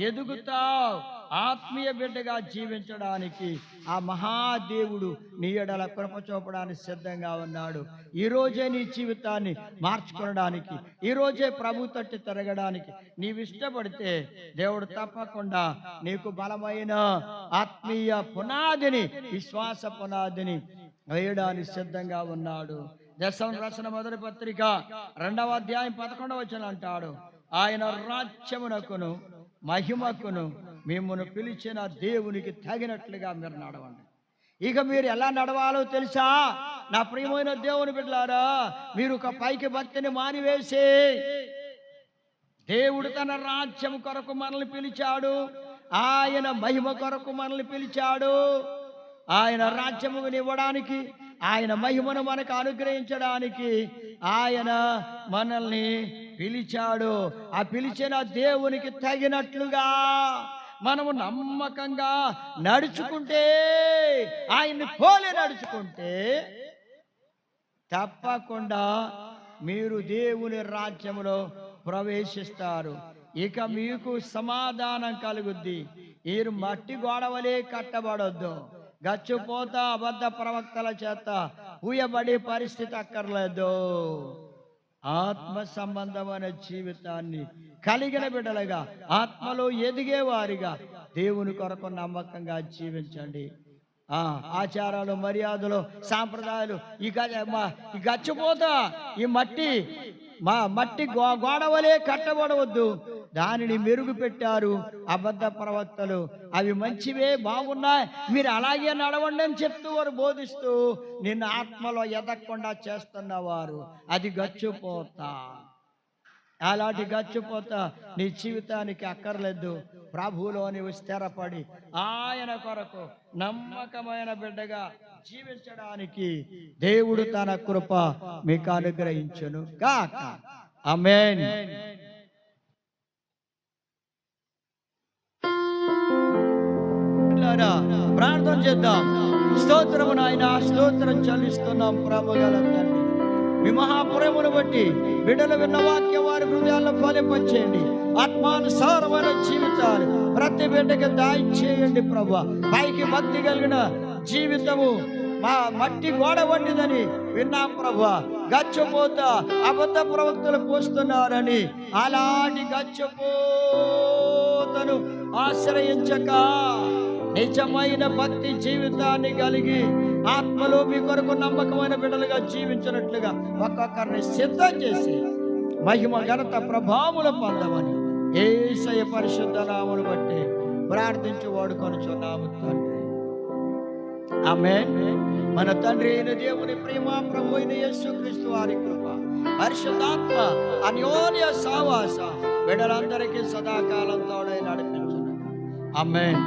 ఎదుగుతావు. ఆత్మీయ బిడ్డగా జీవించడానికి ఆ మహాదేవుడు నీ ఎడల కృప చూపడానికి సిద్ధంగా ఉన్నాడు. ఈరోజే నీ జీవితాన్ని మార్చుకోవడానికి, ఈరోజే ప్రభు తట్టి తిరగడానికి నీవు ఇష్టపడితే దేవుడు తప్పకుండా నీకు బలమైన ఆత్మీయ పునాదిని, విశ్వాస పునాదిని వేయడానికి సిద్ధంగా ఉన్నాడు. దశమ రచన మొదటి పత్రిక 2వ అధ్యాయం 11వ వచనం అంటాడు, ఆయన రాజ్యమునకును మహిమకును మిమ్మల్ని పిలిచిన దేవునికి తగినట్లుగా మీరు నడవండి. ఇక మీరు ఎలా నడవాలో తెలుసా? నా ప్రియమైన దేవుని బిడ్డలారా, మీరు ఒక పైకి భక్తిని మానివేసి దేవుడు తన రాజ్యం కొరకు మనల్ని పిలిచాడు, ఆయన మహిమ కొరకు మనల్ని పిలిచాడు. ఆయన రాజ్యముని ఇవ్వడానికి, ఆయన మహిమను మనకు అనుగ్రహించడానికి ఆయన మనల్ని పిలిచాడు. ఆ పిలిచిన దేవునికి తగినట్లుగా మనము నమ్మకంగా నడుచుకుంటే, ఆయన్ని పోలి నడుచుకుంటే తప్పకుండా మీరు దేవుని రాజ్యములో ప్రవేశిస్తారు. ఇక మీకు సమాధానం కలుగుద్ది. మీరు మట్టి గోడవలే కట్టబడొద్దు, గచ్చిపోతా అబద్ధ ప్రవక్తల చేత ఊయబడే పరిస్థితి అక్కర్లేదు. ఆత్మ సంబంధమైన జీవితాన్ని కలిగిన బిడ్డలుగా, ఆత్మలో ఎదిగే వారిగా దేవుని కొరకు నమ్మకంగా జీవించండి. ఆచారాలు, మర్యాదలు, సాంప్రదాయాలు ఈ గచ్చిపోతా ఈ మట్టి గోడవలే కట్టబడవద్దు, దానిని మెరుగు పెట్టారు అబద్ధ ప్రవక్తలు. అవి మంచివే, బాగున్నాయి, మీరు అలాగే నడవండి అని చెప్తూ వారు బోధిస్తూ నిన్ను ఆత్మలో ఎదగకుండా చేస్తున్నవారు. అది గచ్చిపోతా. అలాంటి గచ్చిపోతా నీ జీవితానికి అక్కర్లేదు. ప్రభువులో నీవు స్థిరపడి ఆయన కొరకు నమ్మకమైన బిడ్డగా జీవించడానికి దేవుడు తన కృప మీకు అనుగ్రహించును గాక. ఆమేన్. ప్రార్థన చేద్దాం. స్తోత్రము నాయన, స్తోత్రం చెల్లిస్తున్నాం ప్రభుగల తండ్రి. మీ మహాపురమును బట్టి బిడ్డలు విన్న వాక్యం వారి హృదయాల్లో ఫలింపచేయండి. ఆత్మానుసారమైన జీవితాలు ప్రతి బిడ్డకి దయచేయండి ప్రభు. పైకి భక్తి కలిగిన జీవితము మా మట్టి గోడ వంటిదని విన్నాం ప్రభు. గచ్చపోతా అబద్ధ ప్రవక్తలు పోస్తున్నారని అలాంటి గచ్చపోతను ఆశ్రయించక నిజమైన భక్తి జీవితాన్ని కలిగి ఆత్మలో మీ కొరకు నమ్మకమైన బిడ్డలుగా జీవించినట్లుగా ఒక్కొక్కరిని సిద్ధం చేసి మహిమ ఘనత ప్రభావములు పొందమని యేసయ్య పరిశుద్ధ నామమును బట్టి ప్రార్థించి వాడుకొనుచున్నాము తండ్రి. ఆమేన్. మన తండ్రి అయిన దేవుని ప్రేమ, ప్రభు అయిన యేసుక్రీస్తు వారి కృప, పరిశుద్ధాత్మ అన్యోన్య సహవాస బిడ్డలందరికీ సదాకాలం తోడై నడిపించును. ఆమేన్.